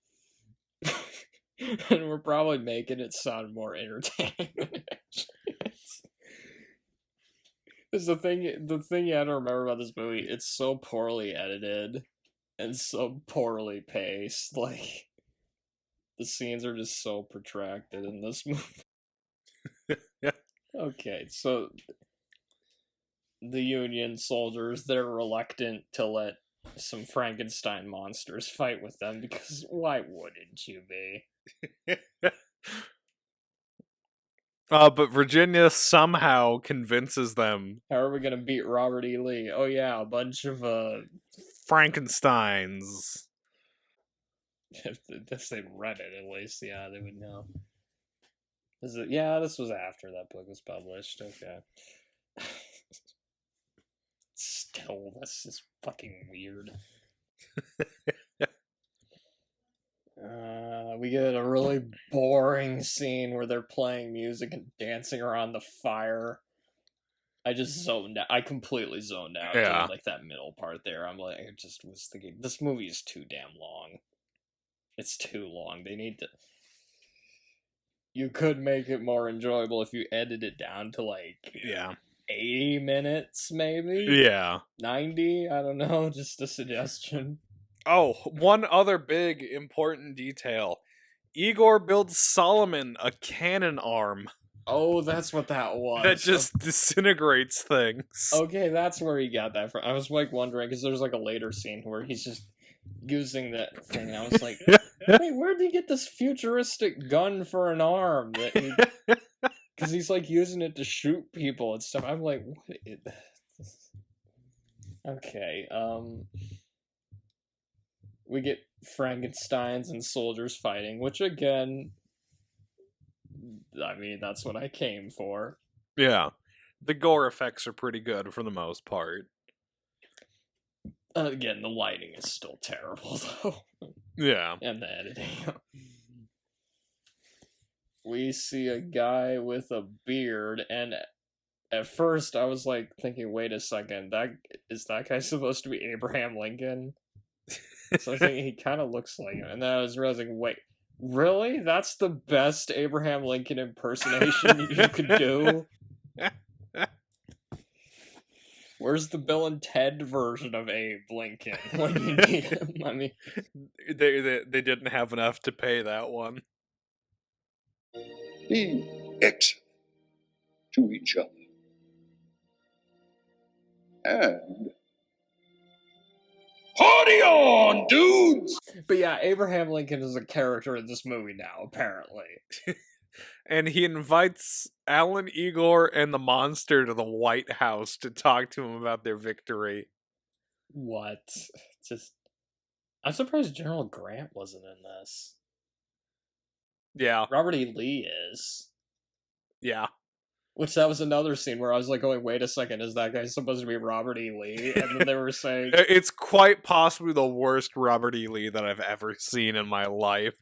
and we're probably making it sound more entertaining. Is the thing you have to remember about this movie, it's so poorly edited and so poorly paced. Like, the scenes are just so protracted in this movie. Yeah. Okay, so the Union soldiers, they're reluctant to let some Frankenstein monsters fight with them, because why wouldn't you be? But Virginia somehow convinces them. How are we gonna beat Robert E. Lee? Oh yeah, a bunch of Frankensteins. If they read it, at least, yeah, they would know. Yeah, this was after that book was published. Okay. Still, this is fucking weird. We get a really boring scene where they're playing music and dancing around the fire. I just zoned out. I completely zoned out during, like, that middle part there. I'm like, I just was thinking, this movie is too damn long. It's too long. They need to... You could make it more enjoyable if you edit it down to, like... 80 minutes, maybe? Yeah. 90? I don't know. Just a suggestion. Oh, one other big important detail. Igor builds Solomon a cannon arm. Oh, that's what that was. That just disintegrates things. Okay, that's where he got that from. I was, like, wondering, because there's, like, a later scene where he's just using that thing, and I was like, wait, where'd he get this futuristic gun for an arm? Because he's, like, using it to shoot people and stuff. I'm like, what is... Okay, we get Frankensteins and soldiers fighting, which, again, I mean, that's what I came for. Yeah. The gore effects are pretty good for the most part. Again, the lighting is still terrible, though. Yeah. And the editing. We see a guy with a beard, and at first I was like thinking, wait a second, that guy supposed to be Abraham Lincoln? So I think he kind of looks like him. And then I was realizing, wait, really? That's the best Abraham Lincoln impersonation you could do? Where's the Bill and Ted version of Abe Lincoln when you need him? I mean, they didn't have enough to pay that one. Be excellent to each other. And party on, dudes! but yeah, Abraham Lincoln is a character in this movie now, apparently. And he invites Alan Igor and the monster to the White House to talk to him about their victory. What? Just, I'm surprised General Grant wasn't in this. Yeah. Robert E. Lee is. Yeah. Which that was another scene where I was like going, wait a second, is that guy supposed to be Robert E. Lee? And then they were saying... It's quite possibly the worst Robert E. Lee that I've ever seen in my life.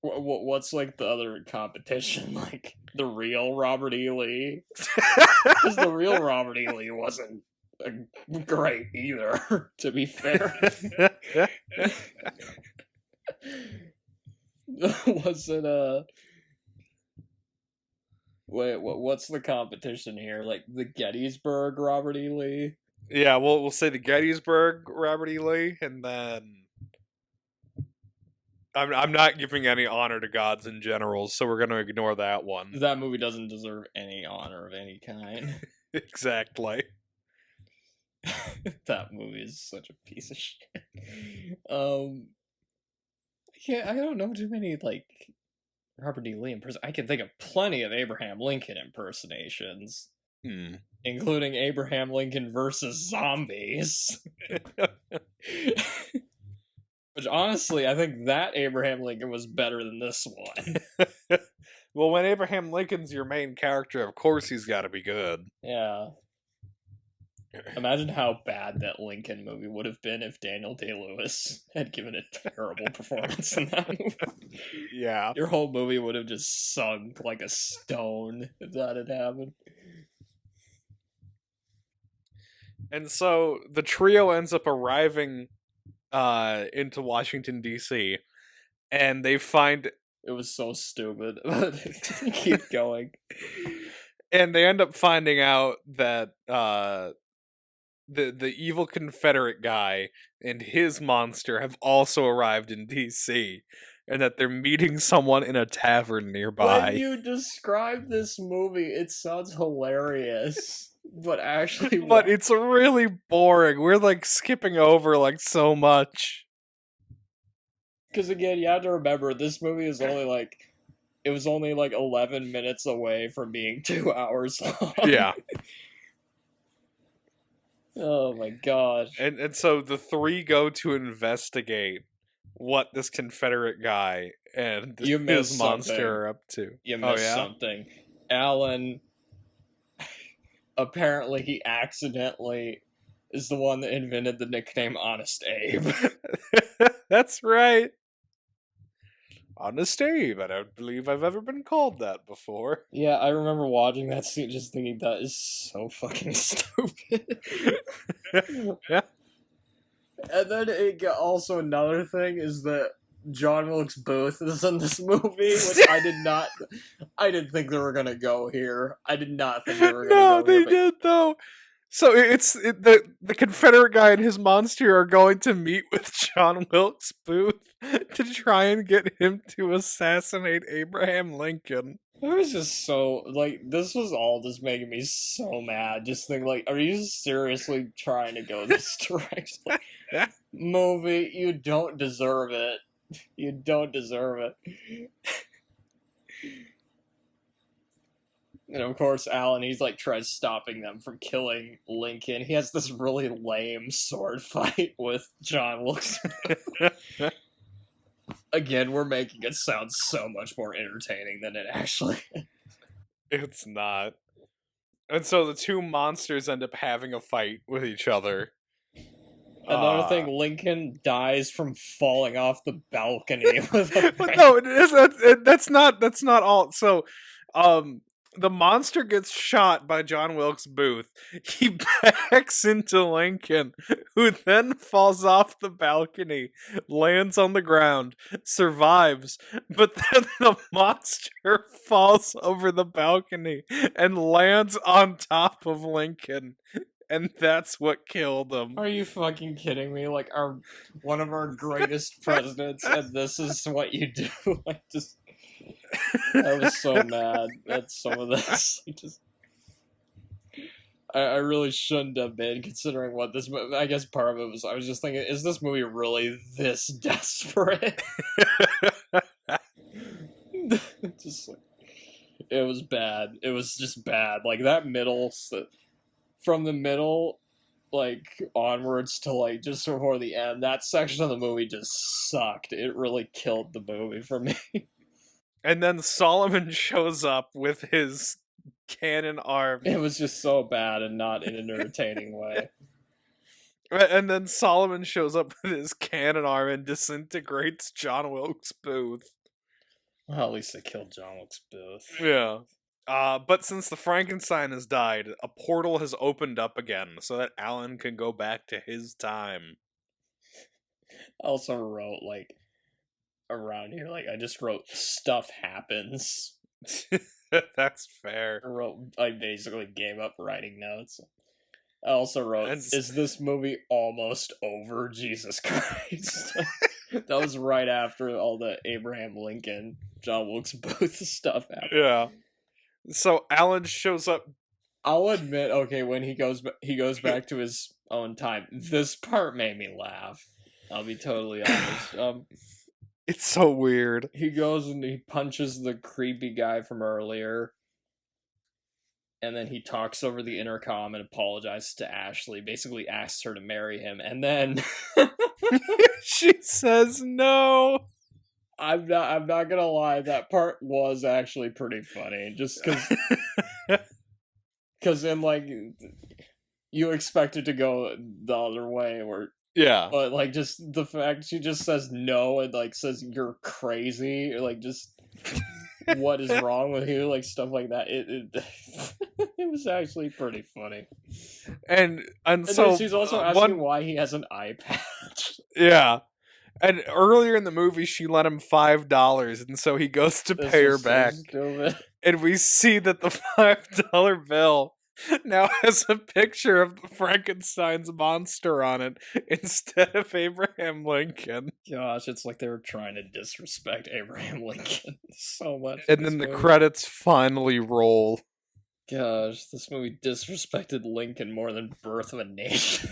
What's like the other competition? Like the real Robert E. Lee? Because the real Robert E. Lee wasn't great either, to be fair. Was it wait, what's the competition here? Like the Gettysburg Robert E. Lee? Yeah, we'll say the Gettysburg Robert E. Lee, and then I'm not giving any honor to gods in general, so we're gonna ignore that one. That movie doesn't deserve any honor of any kind. Exactly. That movie is such a piece of shit. Yeah, I don't know too many like Robert E. Lee impersonation. I can think of plenty of Abraham Lincoln impersonations, including Abraham Lincoln versus zombies. Which honestly, I think that Abraham Lincoln was better than this one. Well, when Abraham Lincoln's your main character, of course he's got to be good. Yeah. Imagine how bad that Lincoln movie would have been if Daniel Day-Lewis had given a terrible performance in that movie. Yeah. Your whole movie would have just sunk like a stone if that had happened. And so the trio ends up arriving into Washington, D.C., and they find... It was so stupid. Keep going. And they end up finding out that the evil Confederate guy and his monster have also arrived in D.C., and that they're meeting someone in a tavern nearby. When you describe this movie, it sounds hilarious. But actually... But it's really boring. We're, like, skipping over, like, so much. Because, again, you have to remember, this movie is only, like... It was only, like, 11 minutes away from being 2 hours long. Yeah. Oh, my gosh. And so the three go to investigate what this Confederate guy and his monster are up to. You missed something. Alan... Apparently he accidentally is the one that invented the nickname Honest Abe. That's right. Honest Abe. I don't believe I've ever been called that before. Yeah, I remember watching that scene just thinking that is so fucking stupid. Yeah. And then also another thing is that John Wilkes Booth is in this movie, which I didn't think they were gonna go here. I did not think they were gonna go here. No, they did though. So the Confederate guy and his monster are going to meet with John Wilkes Booth to try and get him to assassinate Abraham Lincoln. It was just so, like, this was all just making me so mad. Just think, like, are you seriously trying to go this direction? Movie, you don't deserve it. You don't deserve it. And of course, Alan, he's like tries stopping them from killing Lincoln. He has this really lame sword fight with John Wilkes. Again, we're making it sound so much more entertaining than it actually is. It's not. And so the two monsters end up having a fight with each other. Another thing, Lincoln dies from falling off the balcony with a No, that's not all. So, the monster gets shot by John Wilkes Booth. He backs into Lincoln, who then falls off the balcony, lands on the ground, survives, but then the monster falls over the balcony and lands on top of Lincoln. And that's what killed him. Are you fucking kidding me? Like, one of our greatest presidents, and this is what you do? Like, just... I was so mad at some of this. I really shouldn't have been, considering what this... I guess part of it was, I was just thinking, is this movie really this desperate? Just, like, it was bad. It was just bad. Like, that middle... From the middle, like, onwards to, like, just before the end, that section of the movie just sucked. It really killed the movie for me. And then Solomon shows up with his cannon arm. It was just so bad and not in an entertaining way. And then Solomon shows up with his cannon arm and disintegrates John Wilkes Booth. Well, at least they killed John Wilkes Booth. Yeah. But since the Frankenstein has died, a portal has opened up again so that Alan can go back to his time. I also wrote, like, around here, like, I just wrote, stuff happens. That's fair. I basically gave up writing notes. I also wrote, is this movie almost over? Jesus Christ. That was right after all the Abraham Lincoln, John Wilkes Booth stuff happened. Yeah. So Alan shows up. I'll admit, okay, when he goes back to his own time, this part made me laugh. I'll be totally honest. It's so weird. He goes and he punches the creepy guy from earlier, and then he talks over the intercom and apologizes to Ashley, basically asks her to marry him, and then she says no. I'm not gonna lie, that part was actually pretty funny, just because in, like, you expect it to go the other way, or yeah, but, like, just the fact she just says no and, like, says you're crazy, or, like, just what is wrong with you, like, stuff like that. It it was actually pretty funny. And so she's also asking why he has an eye patch. Yeah. And earlier in the movie, she lent him $5, and so he goes to pay her back. And we see that the $5 bill now has a picture of the Frankenstein's monster on it instead of Abraham Lincoln. Gosh, it's like they were trying to disrespect Abraham Lincoln so much. And then the credits finally roll. Gosh, this movie disrespected Lincoln more than Birth of a Nation.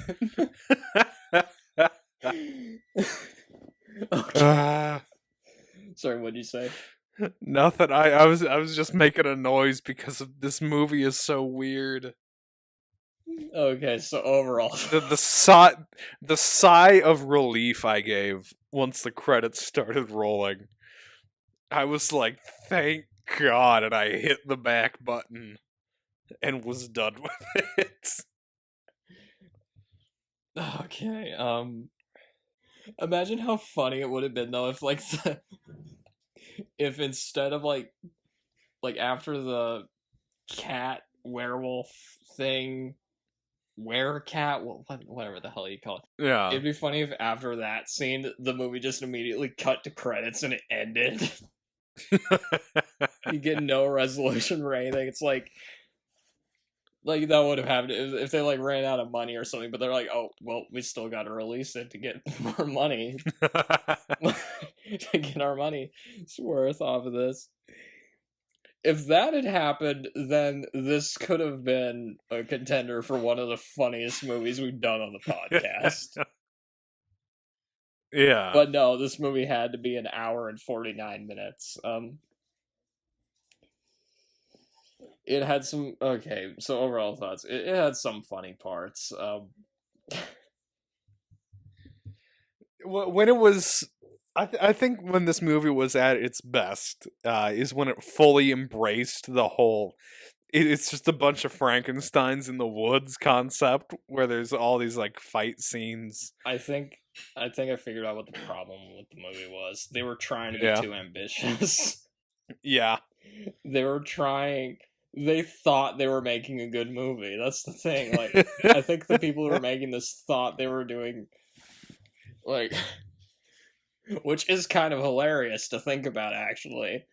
Okay. Sorry, what'd you say? Nothing. I was just making a noise because of this movie is so weird. Okay, so overall, the sigh of relief I gave once the credits started rolling. I was like, "Thank God!" and I hit the back button and was done with it. Okay. Imagine how funny it would have been though if, like, if instead of like after the cat werewolf thing, werecat, whatever the hell you call it. Yeah. It'd be funny if after that scene, the movie just immediately cut to credits and it ended. You get no resolution or anything. It's like that would have happened if they, like, ran out of money or something, but they're like, oh, well, we still got to release it to get more money. To get our money worth off of this. If that had happened, then this could have been a contender for one of the funniest movies we've done on the podcast. Yeah. But no, this movie had to be an hour and 49 minutes. It had some... Okay, so overall thoughts. It had some funny parts. When it was... I think when this movie was at its best is when it fully embraced the whole... it's just a bunch of Frankensteins in the woods concept where there's all these like fight scenes. I think I figured out what the problem with the movie was. They were trying to be Yeah. too ambitious. Yeah. They thought they were making a good movie. That's the thing. Like, I think the people who were making this thought they were doing, like, which is kind of hilarious to think about, actually.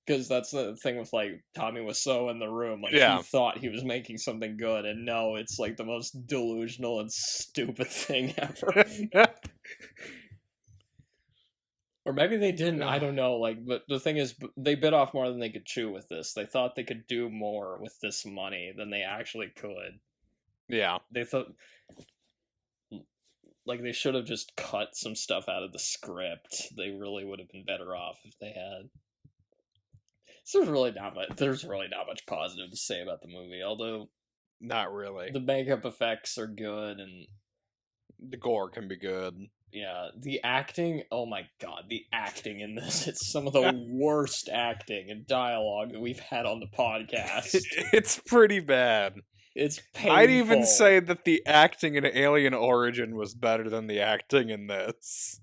Because that's the thing with, like, Tommy Wiseau in The Room. Like, Yeah. he thought he was making something good, and no, it's, like, the most delusional and stupid thing ever. Or maybe they didn't, I don't know, like, but the thing is, they bit off more than they could chew with this. They thought they could do more with this money than they actually could. Yeah. They thought, like, they should have just cut some stuff out of the script. They really would have been better off if they had. So there's really not much positive to say about the movie, although Not really. the makeup effects are good, and The gore can be good. yeah, the acting, oh my god, the acting in this, it's some of the worst acting and dialogue that we've had on the podcast. It's pretty bad. It's painful. I'd even say that the acting in Alien Origin was better than the acting in this.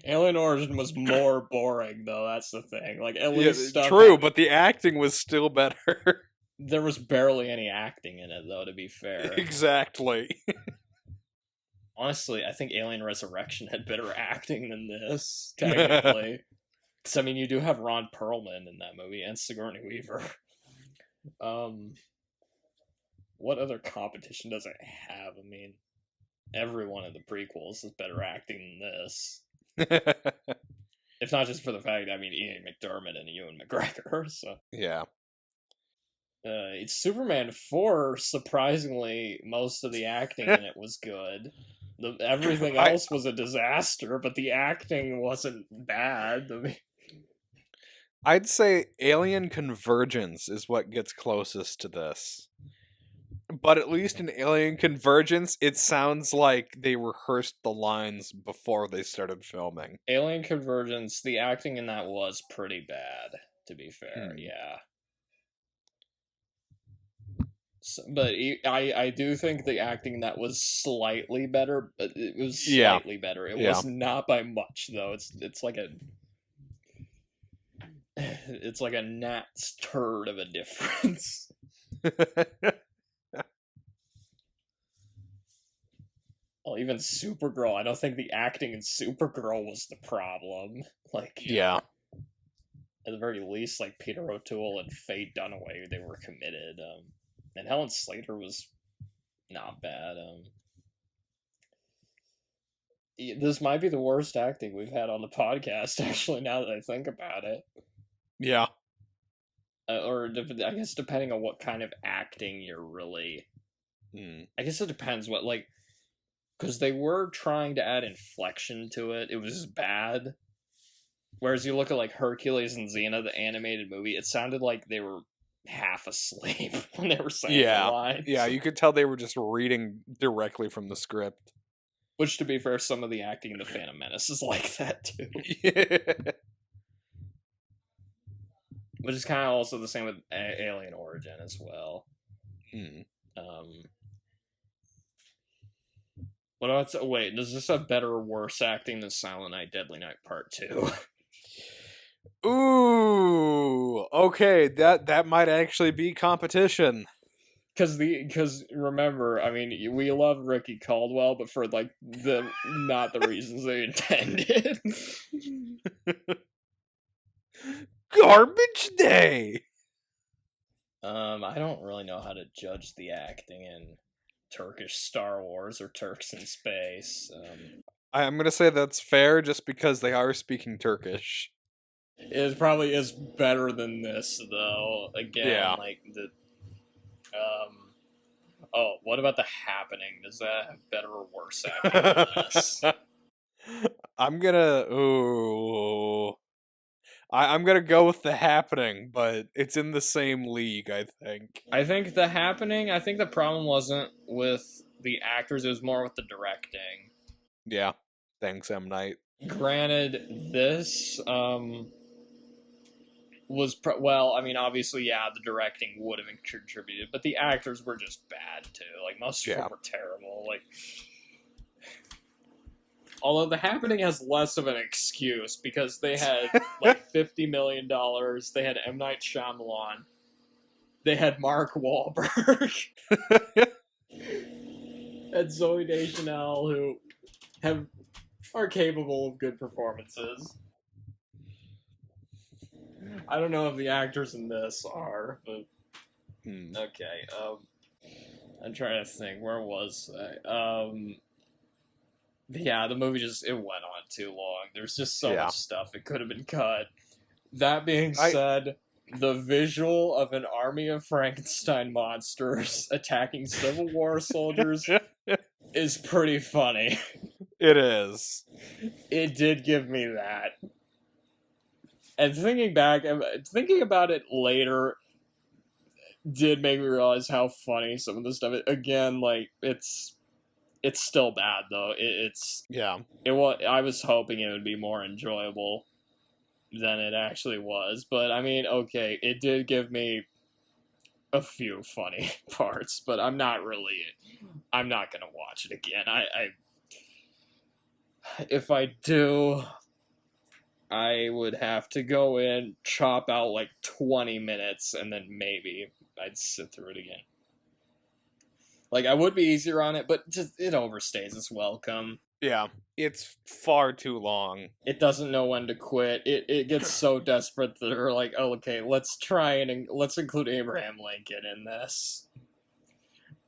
Alien Origin was more boring, though, that's the thing. Like, at least stuff... True, but the acting was still better. There was barely any acting in it, though, to be fair. Exactly. Honestly, I think Alien Resurrection had better acting than this, technically. Because, I mean, you do have Ron Perlman in that movie, and Sigourney Weaver. What other competition does it have? I mean, every one of the prequels is better acting than this. If not just for the fact, I mean, Ian McDermott and Ewan McGregor, so... Yeah. It's Superman 4, surprisingly, most of the acting in it was good. Everything else was a disaster, but the acting wasn't bad. I mean... I'd say Alien Convergence is what gets closest to this. But at least in Alien Convergence, it sounds like they rehearsed the lines before they started filming. Alien Convergence, the acting in that was pretty bad, to be fair, yeah. So, but I do think the acting in that was slightly better, but it was slightly better. It was not by much, though. It's like a gnat's turd of a difference. Well, even Supergirl, I don't think the acting in Supergirl was the problem. Like, yeah. At the very least, like, Peter O'Toole and Faye Dunaway, they were committed. And Helen Slater was not bad. This might be the worst acting we've had on the podcast, actually, now that I think about it. Yeah. Or, I guess, depending on what kind of acting you're really... I guess it depends what, like... Because they were trying to add inflection to it. It was bad. Whereas you look at, like, Hercules and Xena, the animated movie, it sounded like they were half asleep when they were saying the lines. Yeah, you could tell they were just reading directly from the script. Which, to be fair, some of the acting in The Phantom Menace is like that, too. Yeah. Which is kind of also the same with Alien Origin as well. Wait, does this have better or worse acting than Silent Night, Deadly Night Part 2? Ooh, okay, that might actually be competition. Because remember, I mean, we love Ricky Caldwell, but for like not the reasons they intended. Garbage Day. I don't really know how to judge the acting in Turkish Star Wars or Turks in Space. I'm gonna say that's fair, just because they are speaking Turkish. It probably is better than this, though. Again, like the. Oh, what about The Happening? Does that have better or worse acting than this? I'm gonna go with The Happening, but it's in the same league, I think. I think the problem wasn't with the actors, it was more with the directing. Yeah. Thanks, M. Night. Granted, this, well, I mean, obviously, yeah, the directing would have contributed, but the actors were just bad too. Like, most of them were terrible. Like, although The Happening has less of an excuse because they had like $50 million. They had M. Night Shyamalan. They had Mark Wahlberg. And Zoe Deschanel, who are capable of good performances. I don't know if the actors in this are, but okay. I'm trying to think. Where was I? Yeah, the movie it went on too long. There's just so much stuff. It could have been cut. That being said, the visual of an army of Frankenstein monsters attacking Civil War soldiers is pretty funny. It is. It did give me that. And thinking about it later did make me realize how funny some of the stuff is. Again, like, it's still bad, though. I was hoping it would be more enjoyable than it actually was. But, I mean, okay, it did give me a few funny parts, but I'm not going to watch it again. If I do, I would have to go in, chop out like 20 minutes, and then maybe I'd sit through it again. Like, I would be easier on it, but just it overstays its welcome. Yeah, it's far too long. It doesn't know when to quit. It gets so desperate that they're like, oh, okay, let's include Abraham Lincoln in this.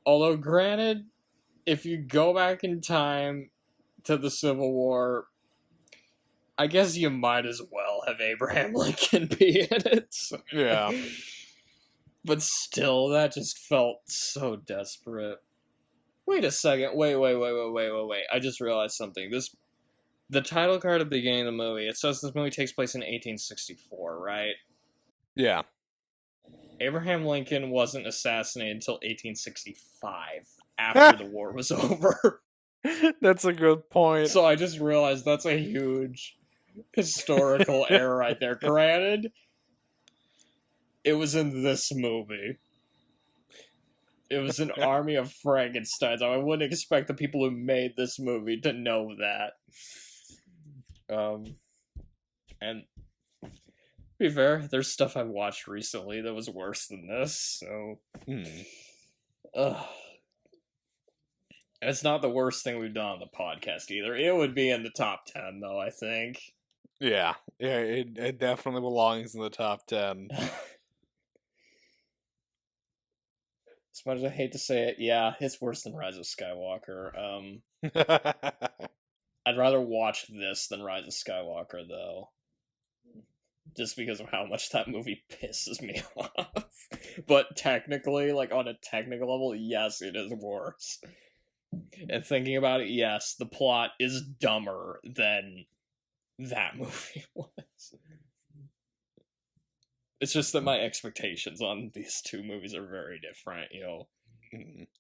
Although, granted, if you go back in time to the Civil War, I guess you might as well have Abraham Lincoln be in it. So. Yeah. But still, that just felt so desperate. Wait a second. Wait. I just realized something. The title card at the beginning of the movie, it says this movie takes place in 1864, right? Yeah. Abraham Lincoln wasn't assassinated until 1865, after the war was over. That's a good point. So I just realized that's a huge historical error right there. Granted, it was in this movie. It was an army of Frankensteins. I wouldn't expect the people who made this movie to know that. And to be fair, there's stuff I watched recently that was worse than this, so... It's not the worst thing we've done on the podcast either. It would be in the top 10, though, I think. Yeah, it definitely belongs in the top 10. As much as I hate to say it, yeah, it's worse than Rise of Skywalker. I'd rather watch this than Rise of Skywalker, though. Just because of how much that movie pisses me off. But technically, like, on a technical level, yes, it is worse. And thinking about it, yes, the plot is dumber than that movie was. It's just that my expectations on these two movies are very different, you know.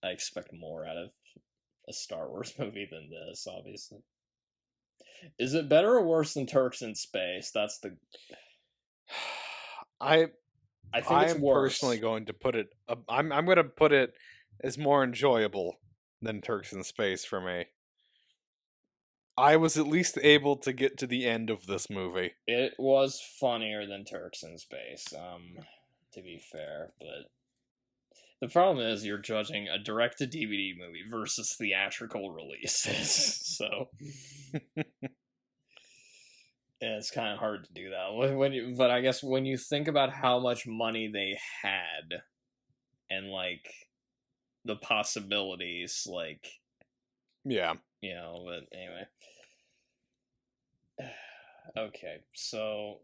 I expect more out of a Star Wars movie than this, obviously. Is it better or worse than Turks in Space? That's the... I think it's worse. Personally going to put it... I'm going to put it as more enjoyable than Turks in Space for me. I was at least able to get to the end of this movie. It was funnier than Turks in Space, to be fair, but the problem is you're judging a direct-to-DVD movie versus theatrical releases, so it's kind of hard to do that. But I guess when you think about how much money they had and, like, the possibilities, like... Yeah. You know, but anyway. Okay, so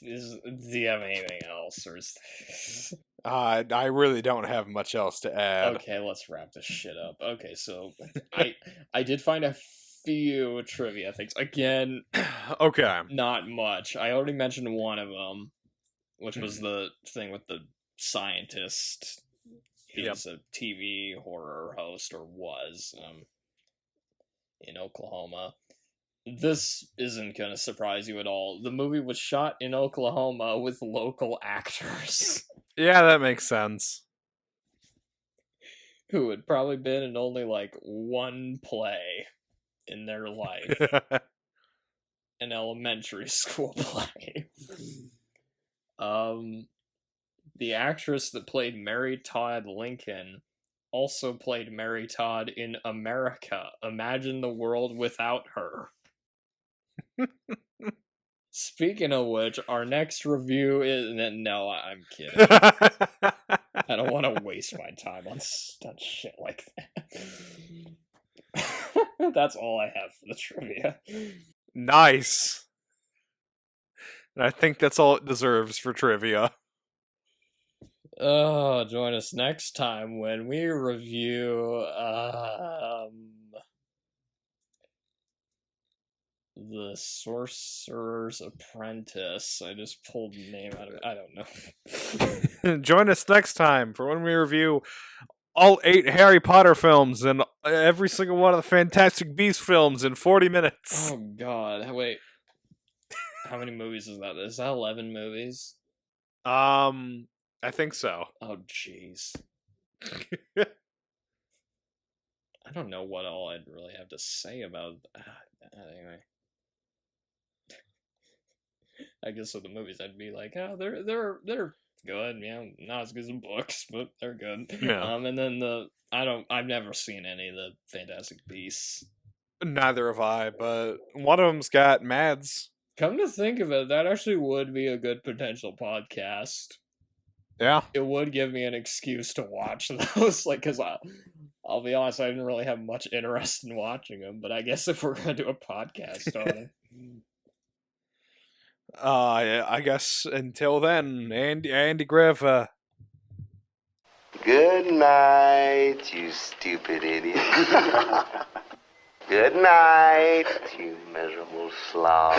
do you have anything else, or is... I really don't have much else to add. Okay, let's wrap this shit up. Okay, so I did find a few trivia things. Again, okay, not much. I already mentioned one of them, which was the thing with the scientist. He's a TV horror host, or was, in Oklahoma. This isn't going to surprise you at all. The movie was shot in Oklahoma with local actors Yeah, that makes sense. who had probably been in only like one play in their life, an elementary school play. The actress that played Mary Todd Lincoln also played Mary Todd in America. Imagine the world without her. Speaking of which, our next review is... No, I'm kidding. I don't want to waste my time on shit like that. That's all I have for the trivia. Nice. And I think that's all it deserves for trivia. Join us next time when we review The Sorcerer's Apprentice. I just pulled the name out of it. I don't know. Join us next time for when we review all 8 Harry Potter films and every single one of the Fantastic Beasts films in 40 minutes. Oh god, wait. How many movies is that? Is that 11 movies? I think so. Oh jeez. I don't know what all I'd really have to say about anyway. I guess with the movies I'd be like, oh, they're good, yeah, not as good as the books, but they're good. Yeah. And then I've never seen any of the Fantastic Beasts. Neither have I, but one of them's got Mads. Come to think of it, that actually would be a good potential podcast. Yeah. It would give me an excuse to watch those, like, because I'll be honest, I didn't really have much interest in watching them, but I guess if we're going to do a podcast on it. I guess until then, Andy Griff. Good night, you stupid idiot. Good night, you miserable slob.